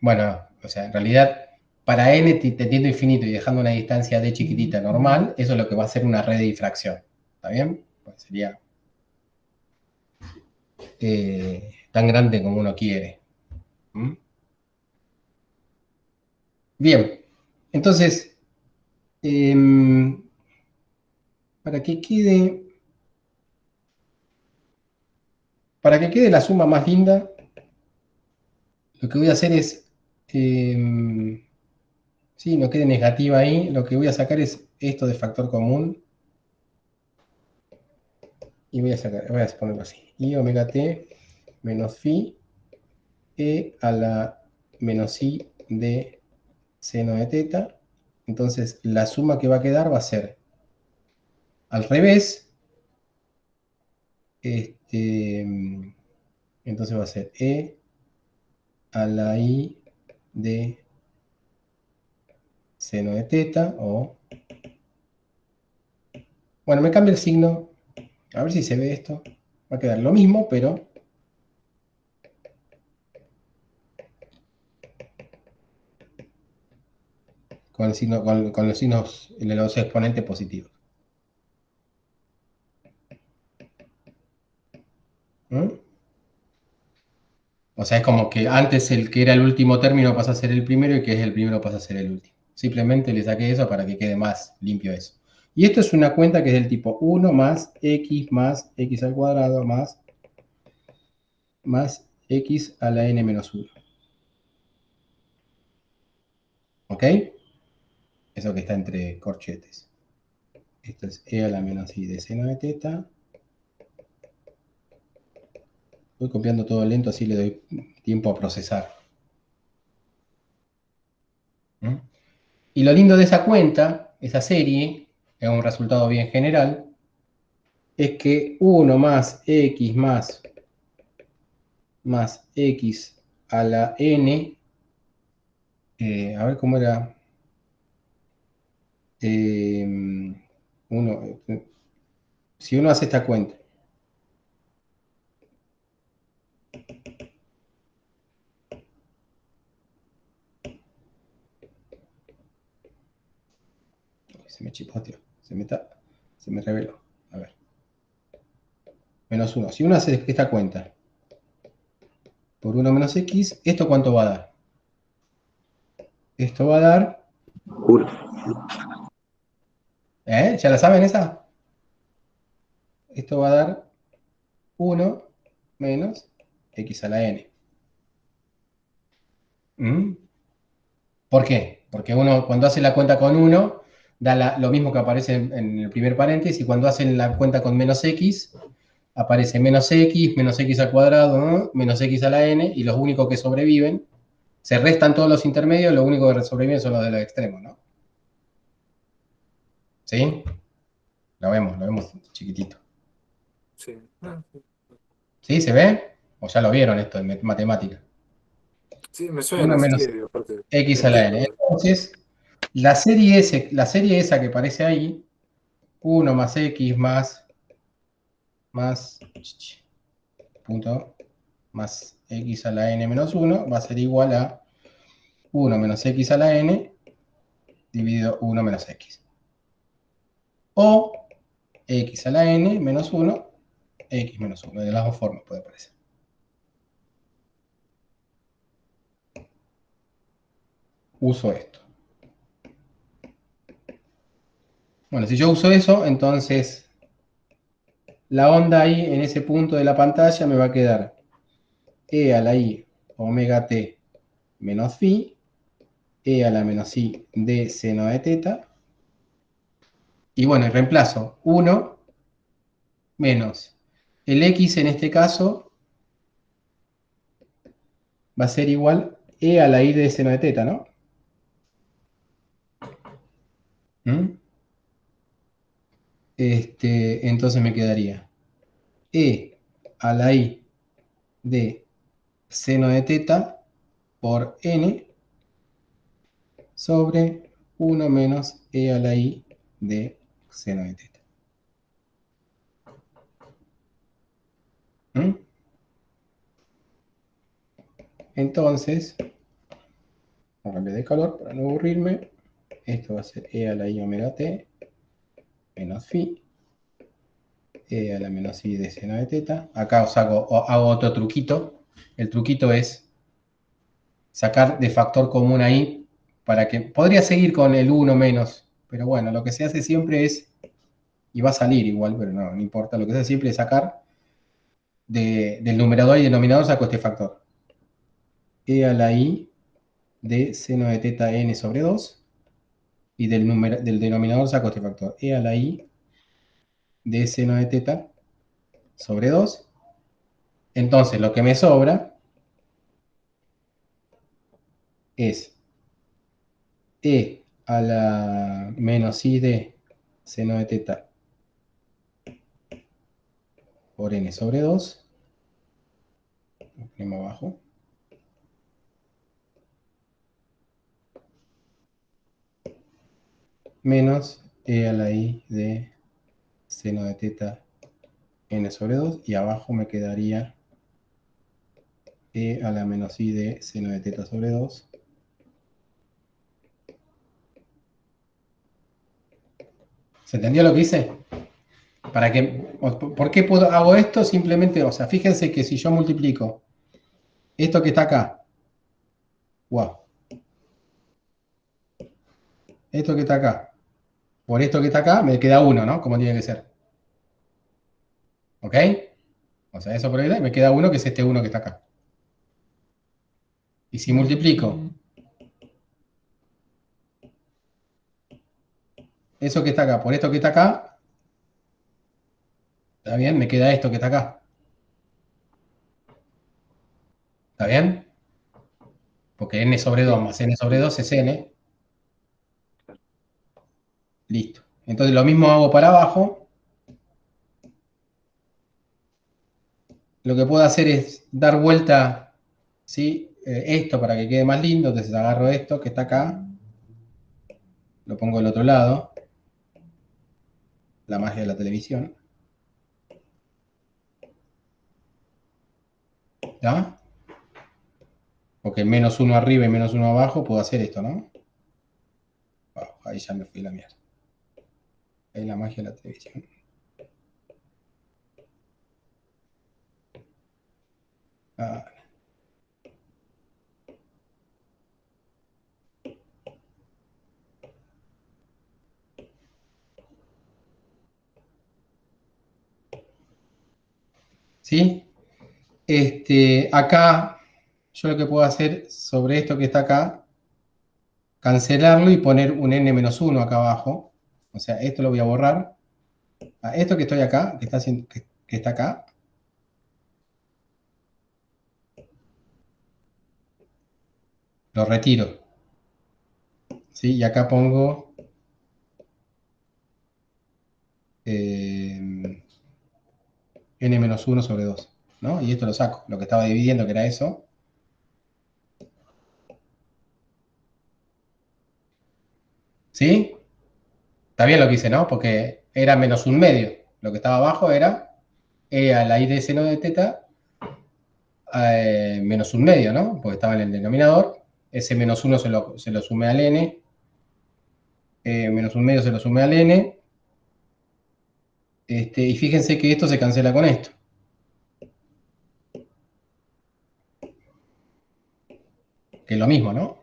Bueno, o sea, en realidad, para n tendiendo infinito y dejando una distancia d chiquitita normal, eso es lo que va a ser una red de difracción. ¿Está bien? Pues sería tan grande como uno quiere. ¿Mm? Bien, entonces, para que quede, la suma más linda, lo que voy a hacer es, sí, no quede negativa ahí, lo que voy a sacar es esto de factor común, y voy a ponerlo así, i omega t menos phi e a la menos i de seno de teta. Entonces, la suma que va a quedar va a ser al revés. Entonces va a ser e a la i de seno de teta, o... Bueno, me cambio el signo. A ver si se ve esto. Va a quedar lo mismo, pero... con el signo, con los signos, los exponentes positivos. ¿Mm? O sea, es como que antes el que era el último término pasa a ser el primero y que es el primero pasa a ser el último. Simplemente le saqué eso para que quede más limpio eso. Y esto es una cuenta que es del tipo 1 más x al cuadrado más x a la n menos 1. ¿Ok? Eso que está entre corchetes. Esto es e a la menos i de seno de teta. Voy copiando todo lento, así le doy tiempo a procesar. ¿Mm? Y lo lindo de esa cuenta, esa serie, es un resultado bien general, es que 1 más x más x a la n, a ver cómo era, uno, si uno hace esta cuenta, se me chipoteó, se me reveló, a ver, menos 1, si uno hace esta cuenta por 1 menos x, ¿esto cuánto va a dar? Esto va a dar, Uno. ¿ya la saben esa? Esto va a dar 1 menos x a la n. ¿Mm? ¿Por qué? Porque uno cuando hace la cuenta con 1 da lo mismo que aparece en el primer paréntesis, y cuando hacen la cuenta con menos x, aparece menos x al cuadrado, ¿no? Menos x a la n, y los únicos que sobreviven, se restan todos los intermedios, los únicos que sobreviven son los de los extremos, ¿no? ¿Sí? Lo vemos chiquitito. Sí. ¿Sí? ¿Se ve? ¿O ya lo vieron esto en matemática? Sí, me 1 suena, menos sí, aparte x a la n. entiendo. Entonces, la serie esa que aparece ahí, 1 más x más punto más x a la n menos 1 va a ser igual a 1 menos x a la n dividido 1 menos x. O x a la n menos 1, x menos 1. De las dos formas puede aparecer. Uso esto. Bueno, si yo uso eso, entonces la onda ahí en ese punto de la pantalla me va a quedar e a la i omega t menos phi, e a la menos i de seno de teta. Y bueno, y reemplazo 1 menos el x en este caso va a ser igual e a la i de seno de teta, ¿no? ¿Mm? Entonces me quedaría e a la i de seno de teta por n sobre 1 menos e a la i de seno de teta. ¿Mm? Entonces, voy a cambiar de color para no aburrirme. Esto va a ser e a la i omega t menos phi, e a la menos i de seno de teta. Acá hago otro truquito. El truquito es sacar de factor común ahí para que... Podría seguir con el 1 menos, pero bueno, lo que se hace siempre es, y va a salir igual, pero no importa, lo que se hace siempre es sacar del numerador y denominador, saco este factor. E a la i de seno de teta n sobre 2, y del denominador saco este factor. E a la i de seno de teta sobre 2. Entonces, lo que me sobra es e a la menos i de seno de teta por n sobre 2, lo ponemos abajo, menos e a la i de seno de teta n sobre 2, y abajo me quedaría e a la menos i de seno de teta sobre 2. ¿Se entendió lo que hice? ¿Por qué hago esto? Simplemente, o sea, fíjense que si yo multiplico esto que está acá, wow, esto que está acá, por esto que está acá, me queda 1, ¿no? Como tiene que ser. ¿Ok? O sea, eso por ahí me queda 1, que es este 1 que está acá. Y si multiplico eso que está acá por esto que está acá, ¿está bien? Me queda esto que está acá. ¿Está bien? Porque n sobre 2 Sí. más n sobre 2 es n. Listo. Entonces lo mismo hago para abajo. Lo que puedo hacer es dar vuelta, ¿sí? Esto para que quede más lindo. Entonces agarro esto que está acá, lo pongo del otro lado. La magia de la televisión. ¿Ya? Porque menos 1 arriba y menos 1 abajo puedo hacer esto, ¿no? Oh, ahí ya me fui la mierda. Ahí la magia de la televisión. Ah, ¿sí? Acá, yo lo que puedo hacer sobre esto que está acá, cancelarlo y poner un n-1 acá abajo. O sea, esto lo voy a borrar. Esto que estoy acá, que está acá, lo retiro. ¿Sí? Y acá pongo n-1 sobre 2. ¿No? Y esto lo saco. Lo que estaba dividiendo, que era eso. ¿Sí? Está bien lo que hice, ¿no? Porque era menos un medio. Lo que estaba abajo era e a la i de seno de teta menos un medio, ¿no? Porque estaba en el denominador. Ese menos 1 se lo sumé al n. Menos un medio se lo sumé al n. Y fíjense que esto se cancela con esto. Que es lo mismo, ¿no?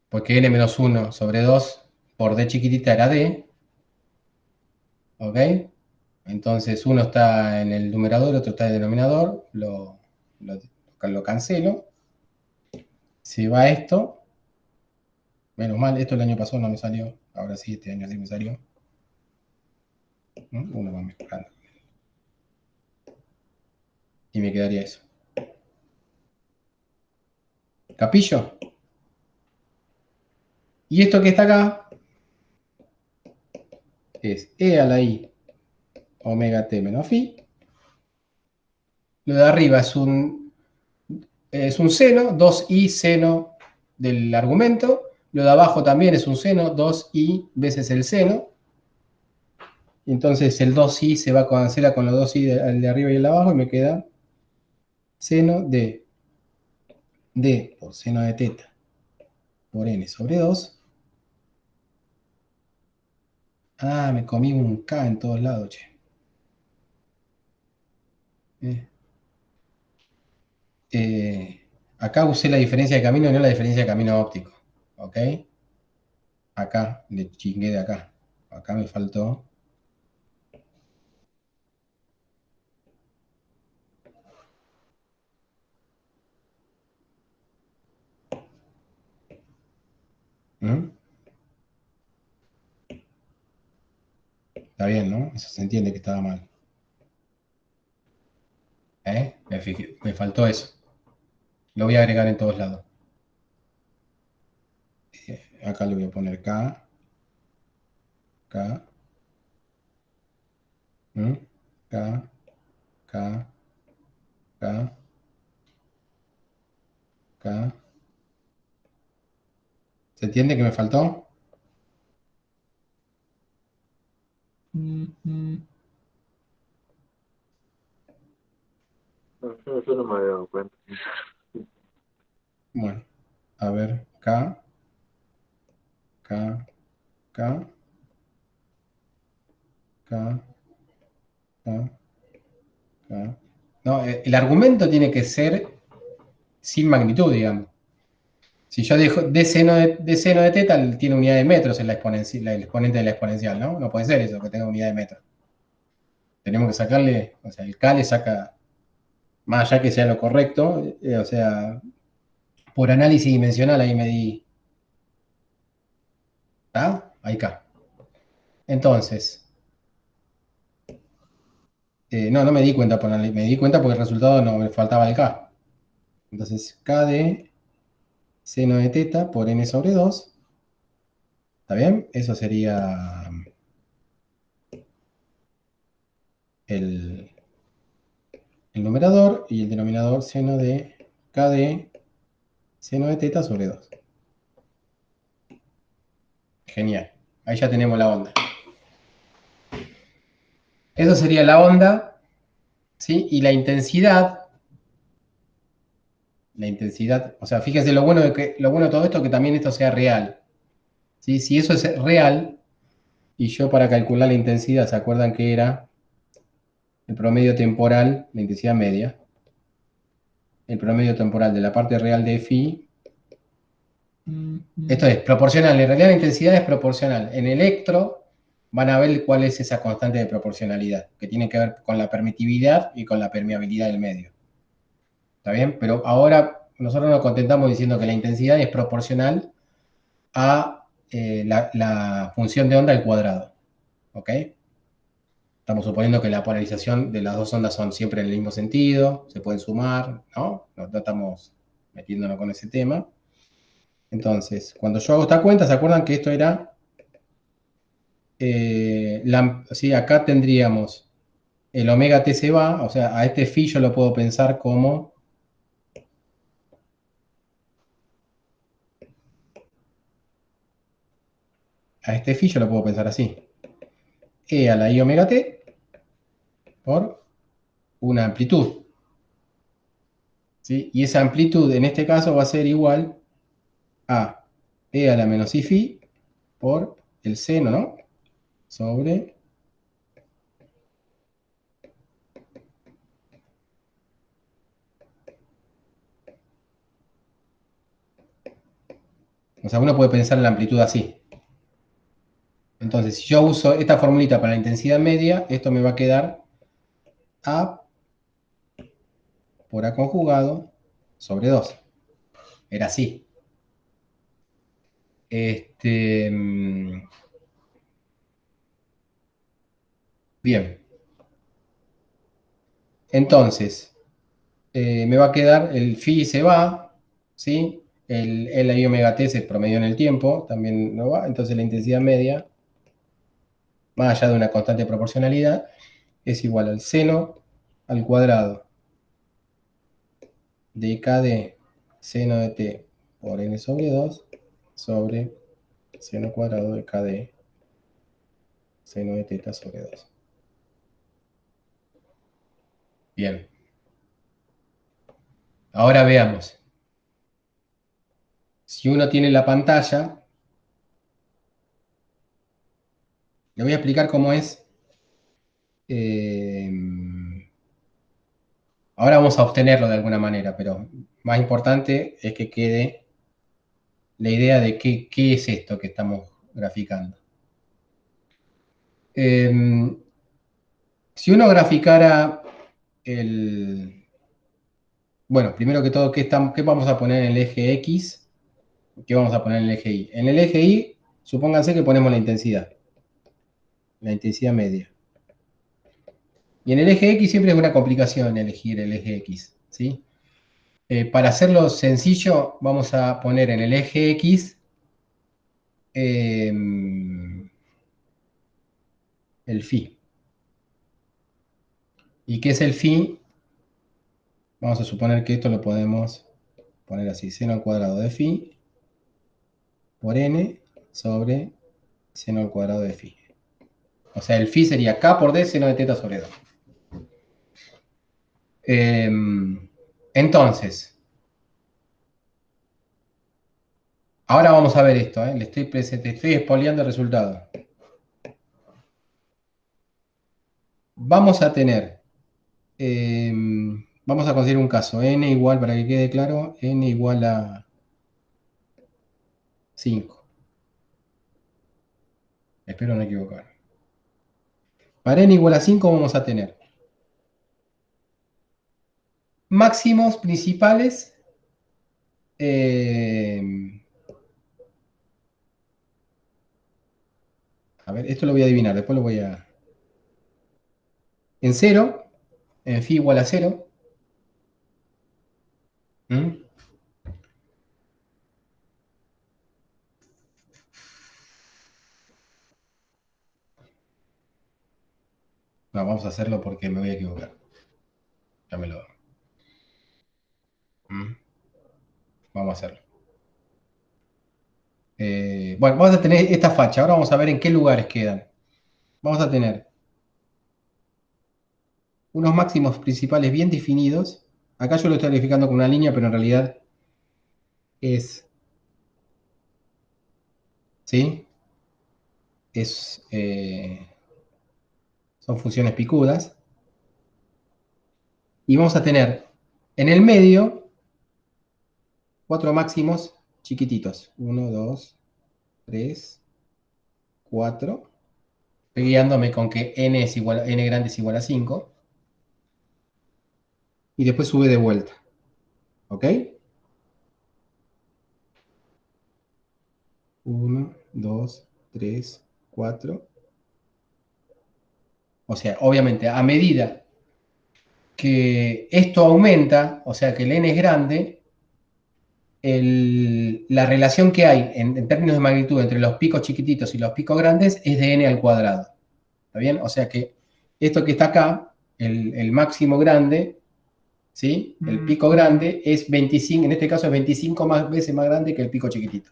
Porque n-1 sobre 2 por d chiquitita era d. ¿Ok? Entonces uno está en el numerador, otro está en el denominador. Lo cancelo. Se va esto. Menos mal, esto el año pasado no me salió. Ahora sí, este año sí me salió. ¿No? Uno va mejorando. Y me quedaría eso. ¿Capillo? Y esto que está acá es e a la i omega t menos phi. Lo de arriba es un seno, 2i seno del argumento. Lo de abajo también es un seno, 2i veces el seno. Entonces el 2i se va a cancelar con los 2i el de arriba y el de abajo y me queda seno de d por seno de teta por n sobre 2. Ah, me comí un K en todos lados, che. Eh, Acá usé la diferencia de camino y no la diferencia de camino óptico. ¿Ok? Acá, le chingué de acá. Acá me faltó. ¿Mm? Está bien, ¿no? Eso se entiende que estaba mal. Me faltó eso. Lo voy a agregar en todos lados. Acá le voy a poner K. K. ¿Mm? K. K. K. K. ¿Se entiende que me faltó? Yo no me había dado cuenta. Bueno, a ver. K. K. K. K. K. K. No, el argumento tiene que ser sin magnitud, digamos. Si yo dejo de seno de teta, tiene unidad de metros en la exponencial, el exponente de la exponencial, ¿no? No puede ser eso, que tenga unidad de metros. Tenemos que sacarle, o sea, el K le saca, más allá que sea lo correcto, o sea, por análisis dimensional ahí me di, ¿está? Ahí K. Entonces, no me di cuenta por análisis, me di cuenta porque el resultado no me faltaba el K. Entonces, K de seno de teta por n sobre 2, ¿está bien? Eso sería el, el numerador y el denominador seno de K de seno de teta sobre 2. Genial. Ahí ya tenemos la onda. Eso sería la onda, ¿sí? Y la intensidad, o sea, fíjese lo bueno de todo esto, que también esto sea real, ¿sí? Si eso es real, y yo para calcular la intensidad, ¿se acuerdan que era el promedio temporal, la intensidad media? El promedio temporal de la parte real de phi. Esto es proporcional, en realidad la intensidad es proporcional. En electro van a ver cuál es esa constante de proporcionalidad, que tiene que ver con la permitividad y con la permeabilidad del medio. ¿Está bien? Pero ahora nosotros nos contentamos diciendo que la intensidad es proporcional a la función de onda al cuadrado. ¿Ok? Estamos suponiendo que la polarización de las dos ondas son siempre en el mismo sentido, se pueden sumar, ¿no? No estamos metiéndonos con ese tema. Entonces, cuando yo hago esta cuenta, ¿se acuerdan que esto era? Sí, acá tendríamos el omega t se va, o sea, a este phi yo lo puedo pensar como a este phi yo lo puedo pensar así. E a la i omega t por una amplitud. ¿Sí? Y esa amplitud en este caso va a ser igual a e a la menos i phi por el seno, ¿no? Sobre o sea, uno puede pensar la amplitud así. Entonces, si yo uso esta formulita para la intensidad media, esto me va a quedar A por A conjugado sobre 2. Era así. Bien. Entonces, me va a quedar el phi se va, ¿sí? El I omega t se promedió en el tiempo, también no va. Entonces, la intensidad media, más allá de una constante de proporcionalidad, es igual al seno al cuadrado de k de seno de t por n sobre 2 sobre seno cuadrado de k de seno de teta sobre 2. Bien. Ahora veamos. Si uno tiene la pantalla, le voy a explicar cómo es. eh, Ahora vamos a obtenerlo de alguna manera, pero más importante es que quede la idea de qué es esto que estamos graficando. Si uno graficara el... Bueno, primero que todo, ¿qué vamos a poner en el eje X? ¿Qué vamos a poner en el eje Y? En el eje Y, supónganse que ponemos la intensidad media. Y en el eje X siempre es una complicación elegir el eje X, ¿sí? Para hacerlo sencillo, vamos a poner en el eje X el phi. ¿Y qué es el phi? Vamos a suponer que esto lo podemos poner así, seno al cuadrado de phi por n sobre seno al cuadrado de phi. O sea, el phi sería k por d seno de teta sobre 2. Entonces, ahora vamos a ver esto, le estoy espoleando el resultado. Vamos a tener, vamos a conseguir un caso, n igual, para que quede claro, n igual a 5. Espero no equivocar. Para n igual a 5 vamos a tener máximos principales. A ver, esto lo voy a adivinar, después lo voy a... En 0, en phi igual a 0. ¿Mm? No, vamos a hacerlo porque me voy a equivocar. Ya me lo... ¿Mm? Vamos a hacerlo. Bueno, vamos a tener esta facha. Ahora vamos a ver en qué lugares quedan. Vamos a tener unos máximos principales bien definidos. Acá yo lo estoy verificando con una línea, pero en realidad es... ¿Sí? Son funciones picudas. Y vamos a tener en el medio 4 máximos chiquititos. 1, 2, 3, 4. Estoy guiándome con que n grande es igual a 5. Y después sube de vuelta. ¿Ok? 1, 2, 3, 4. O sea, obviamente, a medida que esto aumenta, o sea, que el n es grande, la relación que hay en términos de magnitud entre los picos chiquititos y los picos grandes es de n al cuadrado. ¿Está bien? O sea que esto que está acá, el máximo grande, ¿sí? El pico grande es 25, en este caso es 25 veces más grande que el pico chiquitito.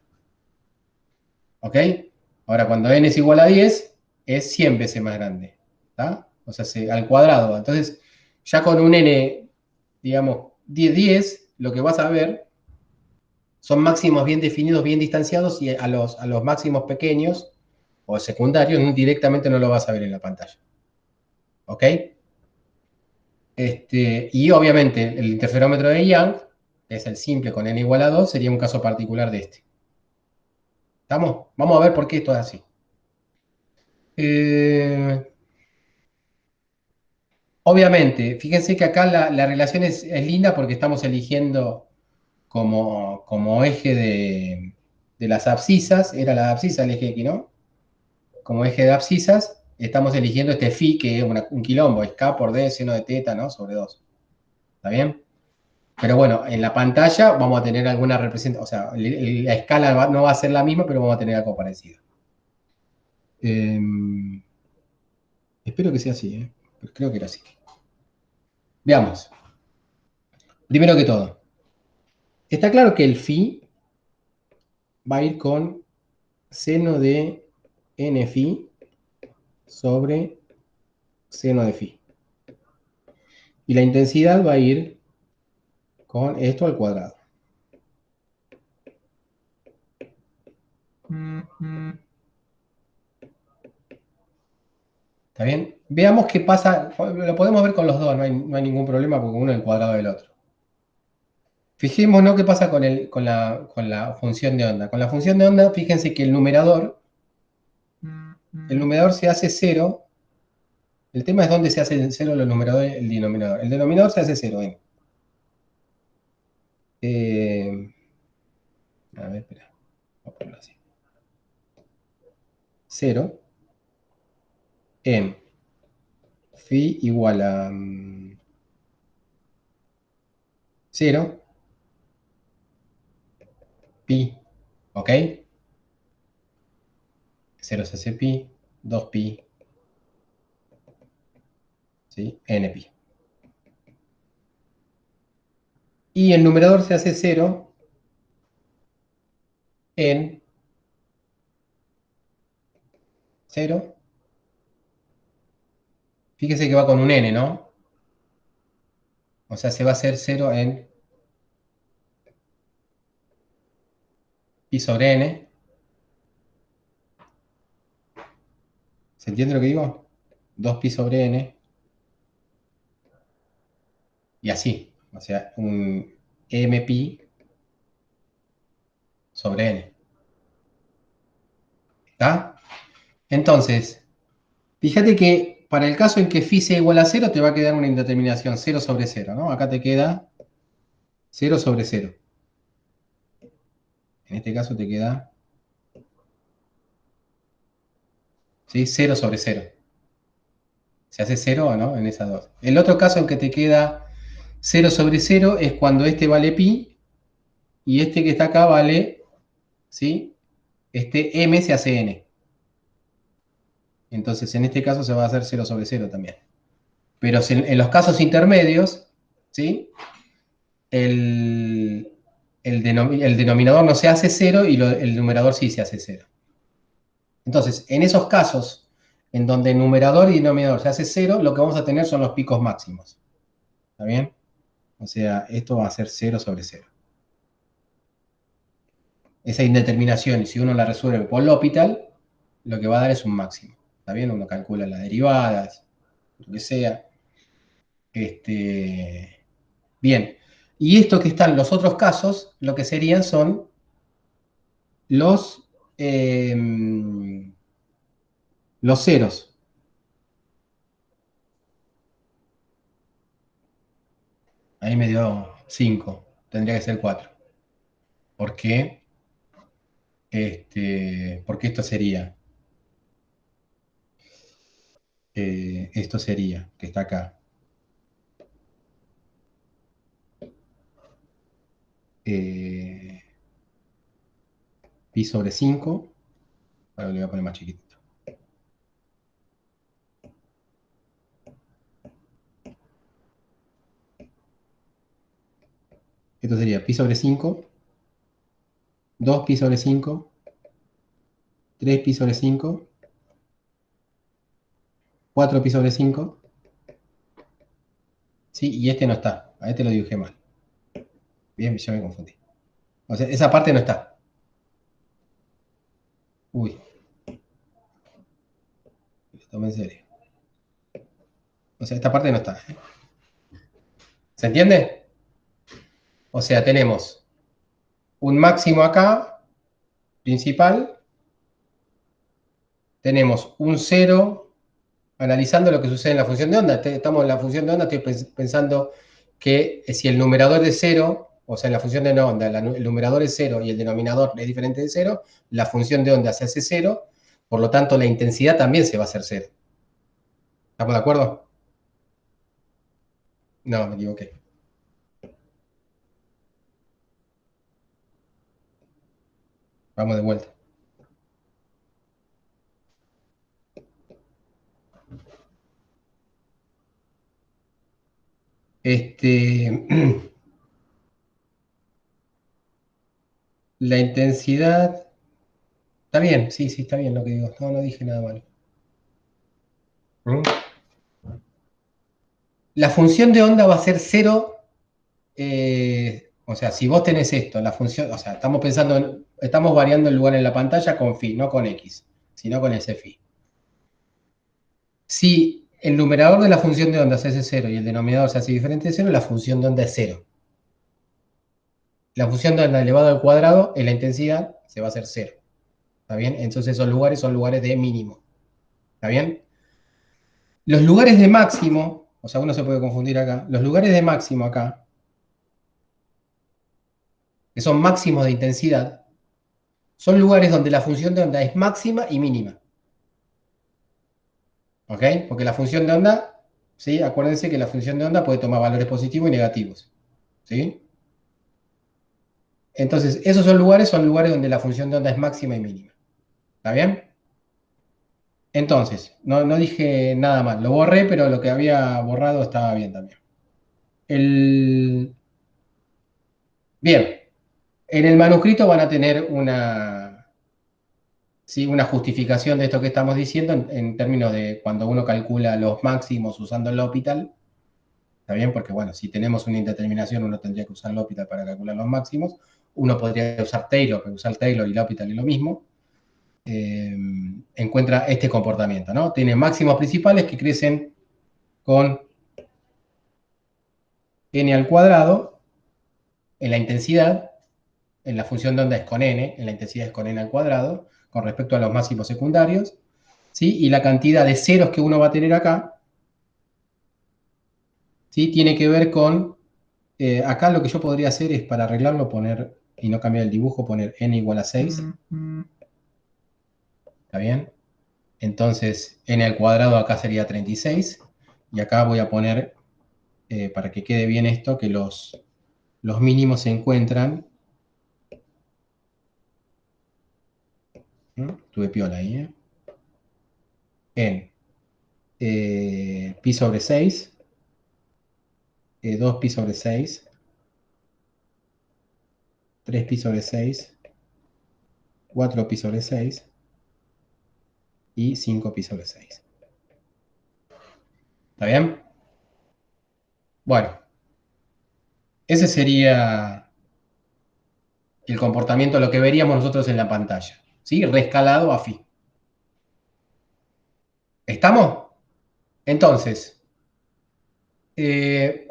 ¿Ok? Ahora, cuando n es igual a 10, es 100 veces más grande. ¿Está? O sea, al cuadrado. Entonces, ya con un n, digamos, 10, lo que vas a ver son máximos bien definidos, bien distanciados, y a los máximos pequeños o secundarios directamente no lo vas a ver en la pantalla. ¿Ok? Y obviamente el interferómetro de Young, que es el simple con n igual a 2, sería un caso particular de este. ¿Estamos? Vamos a ver por qué esto es así. Obviamente, fíjense que acá la relación es linda porque estamos eligiendo como eje de las abscisas, era la abscisa el eje X, ¿no? Como eje de abscisas, estamos eligiendo este phi, que es un quilombo, es k por d seno de teta, ¿no? Sobre 2. ¿Está bien? Pero bueno, en la pantalla vamos a tener alguna representación, o sea, la escala no va a ser la misma, pero vamos a tener algo parecido. Espero que sea así, ¿eh? Pero creo que era así. Veamos. Primero que todo, está claro que el phi va a ir con seno de n phi sobre seno de phi. Y la intensidad va a ir con esto al cuadrado. ¿Está bien? Veamos qué pasa. Lo podemos ver con los dos, no hay ningún problema porque uno es el cuadrado del otro. Fijémonos qué pasa con la función de onda. Con la función de onda, fíjense que el numerador se hace cero. El tema es dónde se hace cero el numerador y el denominador. El denominador se hace cero. A ver, espera. Voy a ponerlo así. 0 en phi igual a 0, pi, ¿ok? 0 se hace pi, 2 pi, ¿sí? N pi. Y el numerador se hace 0 en 0. Fíjese que va con un n, ¿no? O sea, se va a hacer 0 en pi sobre n. ¿Se entiende lo que digo? 2 pi sobre n. Y así. O sea, un m pi sobre n. ¿Está? Entonces, fíjate que para el caso en que phi sea igual a 0, te va a quedar una indeterminación 0 sobre 0, ¿no? Acá te queda 0 sobre 0. En este caso te queda, ¿sí? 0 sobre 0. Se hace 0 o no en esas dos. El otro caso en que te queda 0 sobre 0 es cuando este vale pi y este que está acá vale, ¿sí? Este m se hace n. Entonces en este caso se va a hacer 0 sobre 0 también. Pero en los casos intermedios, ¿sí? El, el denominador no se hace 0 y el numerador sí se hace 0. Entonces, en esos casos en donde el numerador y denominador se hace 0, lo que vamos a tener son los picos máximos. ¿Está bien? O sea, esto va a ser 0 sobre 0. Esa indeterminación, si uno la resuelve por L'Hopital, lo que va a dar es un máximo. ¿Está bien? Uno calcula las derivadas, lo que sea. Bien. Y esto que están los otros casos, lo que serían son eh, los ceros. Ahí me dio 5. Tendría que ser 4. ¿Por qué? Porque esto sería, que está acá. Pi sobre 5. Ahora lo voy a poner más chiquitito. Esto sería pi sobre 5, 2 pi sobre 5, 3 pi sobre 5, 4 pi sobre 5. ¿Sí? Y este no está. A este lo dibujé mal. Bien, yo me confundí. O sea, esa parte no está. Uy, lo tomé en serio. O sea, esta parte no está. ¿Se entiende? O sea, tenemos un máximo acá, principal. Tenemos un 0, analizando lo que sucede en la función de onda. Estamos en la función de onda, estoy pensando que si el numerador es 0, o sea, en la función de onda, el numerador es 0 y el denominador es diferente de 0, la función de onda se hace 0, por lo tanto la intensidad también se va a hacer 0. ¿Estamos de acuerdo? No, me equivoqué. Vamos de vuelta. La intensidad... Está bien, sí, sí, está bien lo que digo. No, no dije nada malo. ¿Mm? La función de onda va a ser 0. O sea, si vos tenés esto, la función, o sea, estamos variando el lugar en la pantalla con phi, no con x, sino con ese phi. Si el numerador de la función de onda se hace 0 y el denominador se hace diferente de 0, la función de onda es 0. La función de onda elevado al cuadrado en la intensidad se va a hacer 0. ¿Está bien? Entonces esos lugares son lugares de mínimo. ¿Está bien? Los lugares de máximo, o sea, uno se puede confundir acá, los lugares de máximo acá, que son máximos de intensidad, son lugares donde la función de onda es máxima y mínima. ¿Ok? Porque la función de onda, ¿sí? Acuérdense que la función de onda puede tomar valores positivos y negativos. ¿Sí? Entonces, esos son lugares donde la función de onda es máxima y mínima. ¿Está bien? Entonces, no dije nada mal. Lo borré, pero lo que había borrado estaba bien también. Bien. En el manuscrito van a tener ¿sí? Una justificación de esto que estamos diciendo en términos de cuando uno calcula los máximos usando el L'Hopital. ¿Está bien? Porque, bueno, si tenemos una indeterminación, uno tendría que usar L'Hopital para calcular los máximos. Uno podría usar Taylor, pero usar Taylor y L'Hopital es lo mismo. Encuentra este comportamiento, ¿no? Tiene máximos principales que crecen con n al cuadrado en la intensidad, en la función de onda es con n, en la intensidad es con n al cuadrado, con respecto a los máximos secundarios, ¿sí? Y la cantidad de ceros que uno va a tener acá, ¿sí? Tiene que ver con, acá lo que yo podría hacer es, para arreglarlo, poner, y no cambiar el dibujo, poner n igual a 6. ¿Está bien? Entonces, n al cuadrado acá sería 36. Y acá voy a poner, para que quede bien esto, que los mínimos se encuentran. Tuve piola ahí, en pi sobre 6, 2 pi sobre 6, 3 pi sobre 6, 4 pi sobre 6 y 5 pi sobre 6. ¿Está bien? Bueno, ese sería el comportamiento, lo que veríamos nosotros en la pantalla, ¿sí? Reescalado a phi. ¿Estamos? Entonces,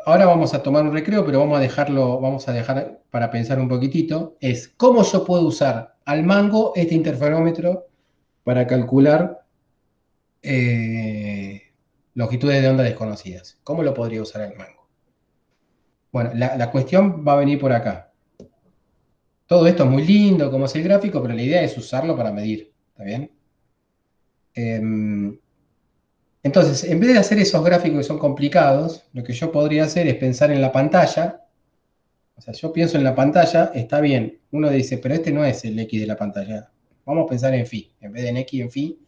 ahora vamos a tomar un recreo, pero vamos a dejar para pensar un poquitito, es cómo yo puedo usar al mango este interferómetro para calcular longitudes de onda desconocidas. ¿Cómo lo podría usar al mango? Bueno, la cuestión va a venir por acá. Todo esto es muy lindo, como es el gráfico, pero la idea es usarlo para medir, ¿está bien? Entonces, en vez de hacer esos gráficos que son complicados, lo que yo podría hacer es pensar en la pantalla. O sea, yo pienso en la pantalla, está bien. Uno dice, pero este no es el X de la pantalla. Vamos a pensar en phi. En vez de en X, en phi,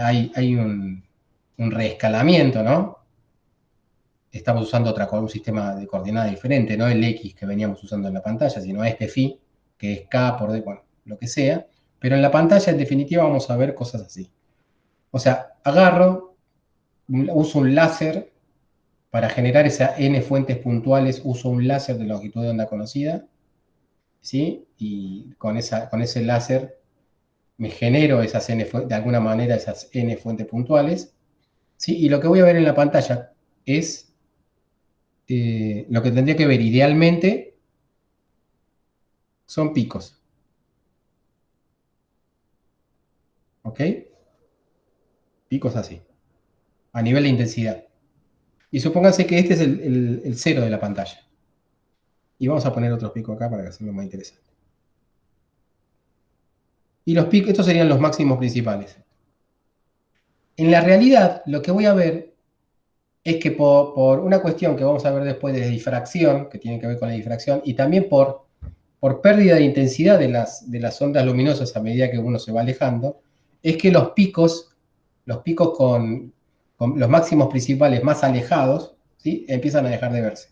hay un reescalamiento, ¿no? Estamos usando un sistema de coordenadas diferente, no el X que veníamos usando en la pantalla, sino este phi, que es K por D, bueno, lo que sea. Pero en la pantalla, en definitiva, vamos a ver cosas así. O sea, uso un láser para generar esas n fuentes puntuales, uso un láser de longitud de onda conocida, ¿sí? Y con ese láser me genero de alguna manera esas n fuentes puntuales, ¿sí? Y lo que voy a ver en la pantalla es lo que tendría que ver idealmente son picos. ¿Ok? Picos así, a nivel de intensidad. Y supónganse que este es el cero de la pantalla. Y vamos a poner otros picos acá para hacerlo más interesante. Y los picos, estos serían los máximos principales. En la realidad, lo que voy a ver es que por una cuestión que vamos a ver después de difracción, que tiene que ver con la difracción, y también por pérdida de intensidad de las ondas luminosas a medida que uno se va alejando, es que los picos con los máximos principales más alejados, ¿sí? Empiezan a dejar de verse.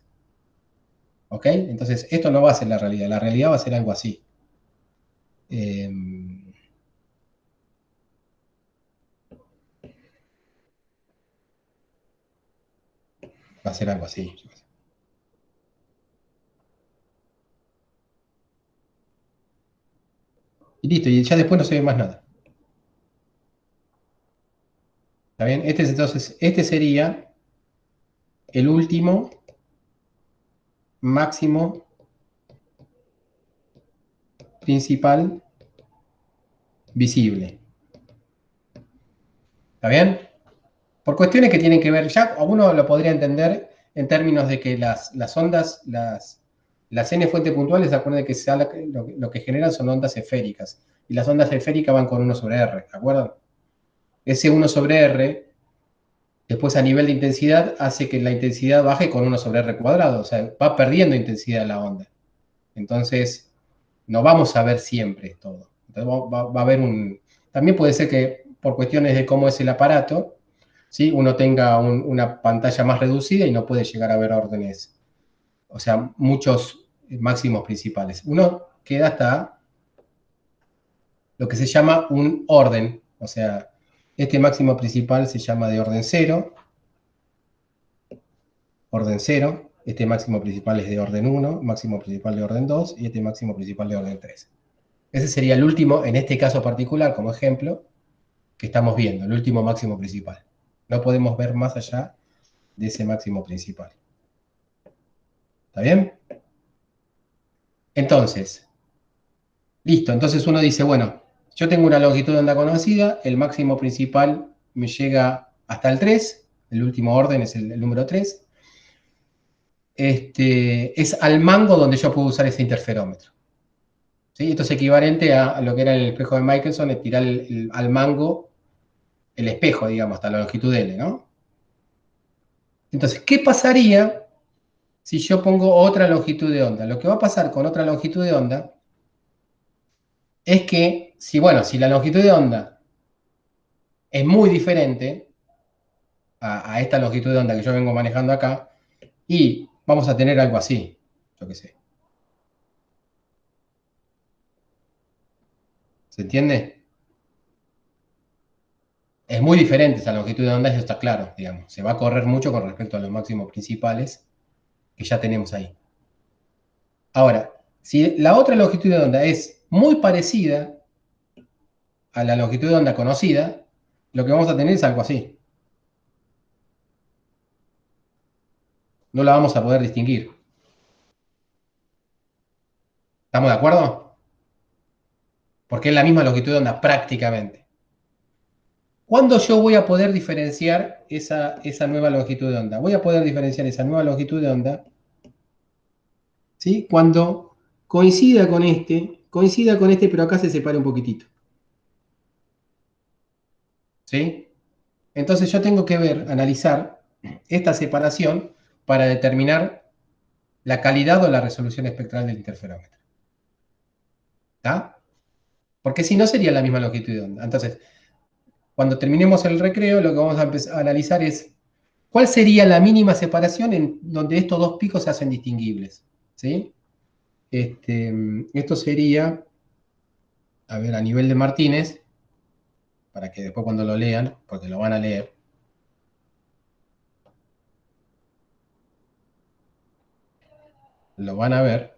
¿Ok? Entonces, esto no va a ser la realidad va a ser algo así. Eh, Va a ser algo así. Y listo, y ya después no se ve más nada. ¿Está bien? Entonces, este sería el último máximo principal visible. ¿Está bien? Por cuestiones que tienen que ver, ya uno lo podría entender en términos de que las ondas, las n fuentes puntuales, acuérdense que lo que generan son ondas esféricas. Y las ondas esféricas van con 1 sobre r, ¿de acuerdo? Ese 1 sobre r, después a nivel de intensidad, hace que la intensidad baje con 1 sobre r cuadrado. O sea, va perdiendo intensidad la onda. Entonces, no vamos a ver siempre todo. Entonces, va a haber También puede ser que por cuestiones de cómo es el aparato, ¿sí? Uno tenga una pantalla más reducida y no puede llegar a ver órdenes, o sea, muchos máximos principales. Uno queda hasta lo que se llama un orden, o sea, este máximo principal se llama de orden 0, este máximo principal es de orden 1, máximo principal de orden 2 y este máximo principal de orden 3. Ese sería el último, en este caso particular, como ejemplo, que estamos viendo, el último máximo principal. No podemos ver más allá de ese máximo principal. ¿Está bien? Entonces, listo. Entonces uno dice, bueno, yo tengo una longitud de onda conocida, el máximo principal me llega hasta el 3, el último orden es el número 3. Es al mango donde yo puedo usar ese interferómetro. ¿Sí? Esto es equivalente a lo que era el espejo de Michelson, es tirar al mango el espejo, digamos, hasta la longitud L, ¿no? Entonces, ¿qué pasaría si yo pongo otra longitud de onda? Lo que va a pasar con otra longitud de onda es que, si la longitud de onda es muy diferente a esta longitud de onda que yo vengo manejando acá, y vamos a tener algo así, yo qué sé. ¿Se entiende? Es muy diferente esa longitud de onda, eso está claro, digamos. Se va a correr mucho con respecto a los máximos principales que ya tenemos ahí. Ahora, si la otra longitud de onda es muy parecida a la longitud de onda conocida, lo que vamos a tener es algo así. No la vamos a poder distinguir. ¿Estamos de acuerdo? Porque es la misma longitud de onda prácticamente. ¿Cuándo yo voy a poder diferenciar esa nueva longitud de onda? Voy a poder diferenciar esa nueva longitud de onda, ¿sí? Cuando coincida con este, pero acá se separe un poquitito. ¿Sí? Entonces yo tengo que analizar esta separación para determinar la calidad o la resolución espectral del interferómetro. ¿Está? Porque si no sería la misma longitud de onda. Entonces, cuando terminemos el recreo, lo que vamos a empezar a analizar es cuál sería la mínima separación en donde estos dos picos se hacen distinguibles. ¿Sí? Esto sería, a ver, a nivel de Martínez, para que después cuando lo lean, porque lo van a leer, lo van a ver,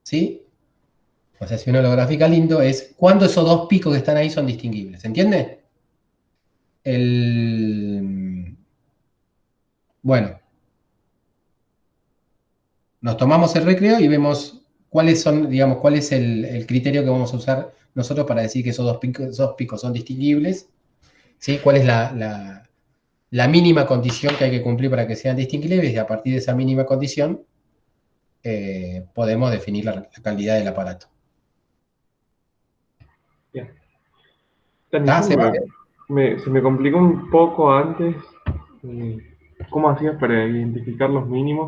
¿sí? O sea, si uno lo grafica lindo, es cuando esos dos picos que están ahí son distinguibles. ¿Se entiende? Bueno, nos tomamos el recreo y vemos cuáles son, digamos, cuál es el criterio que vamos a usar nosotros para decir que esos picos son distinguibles, ¿sí? ¿Cuál es la mínima condición que hay que cumplir para que sean distinguibles? Y a partir de esa mínima condición podemos definir la calidad del aparato. Bien. Dani, ¿Está, yo Seba? se me complicó un poco antes. ¿Cómo hacías para identificar los mínimos?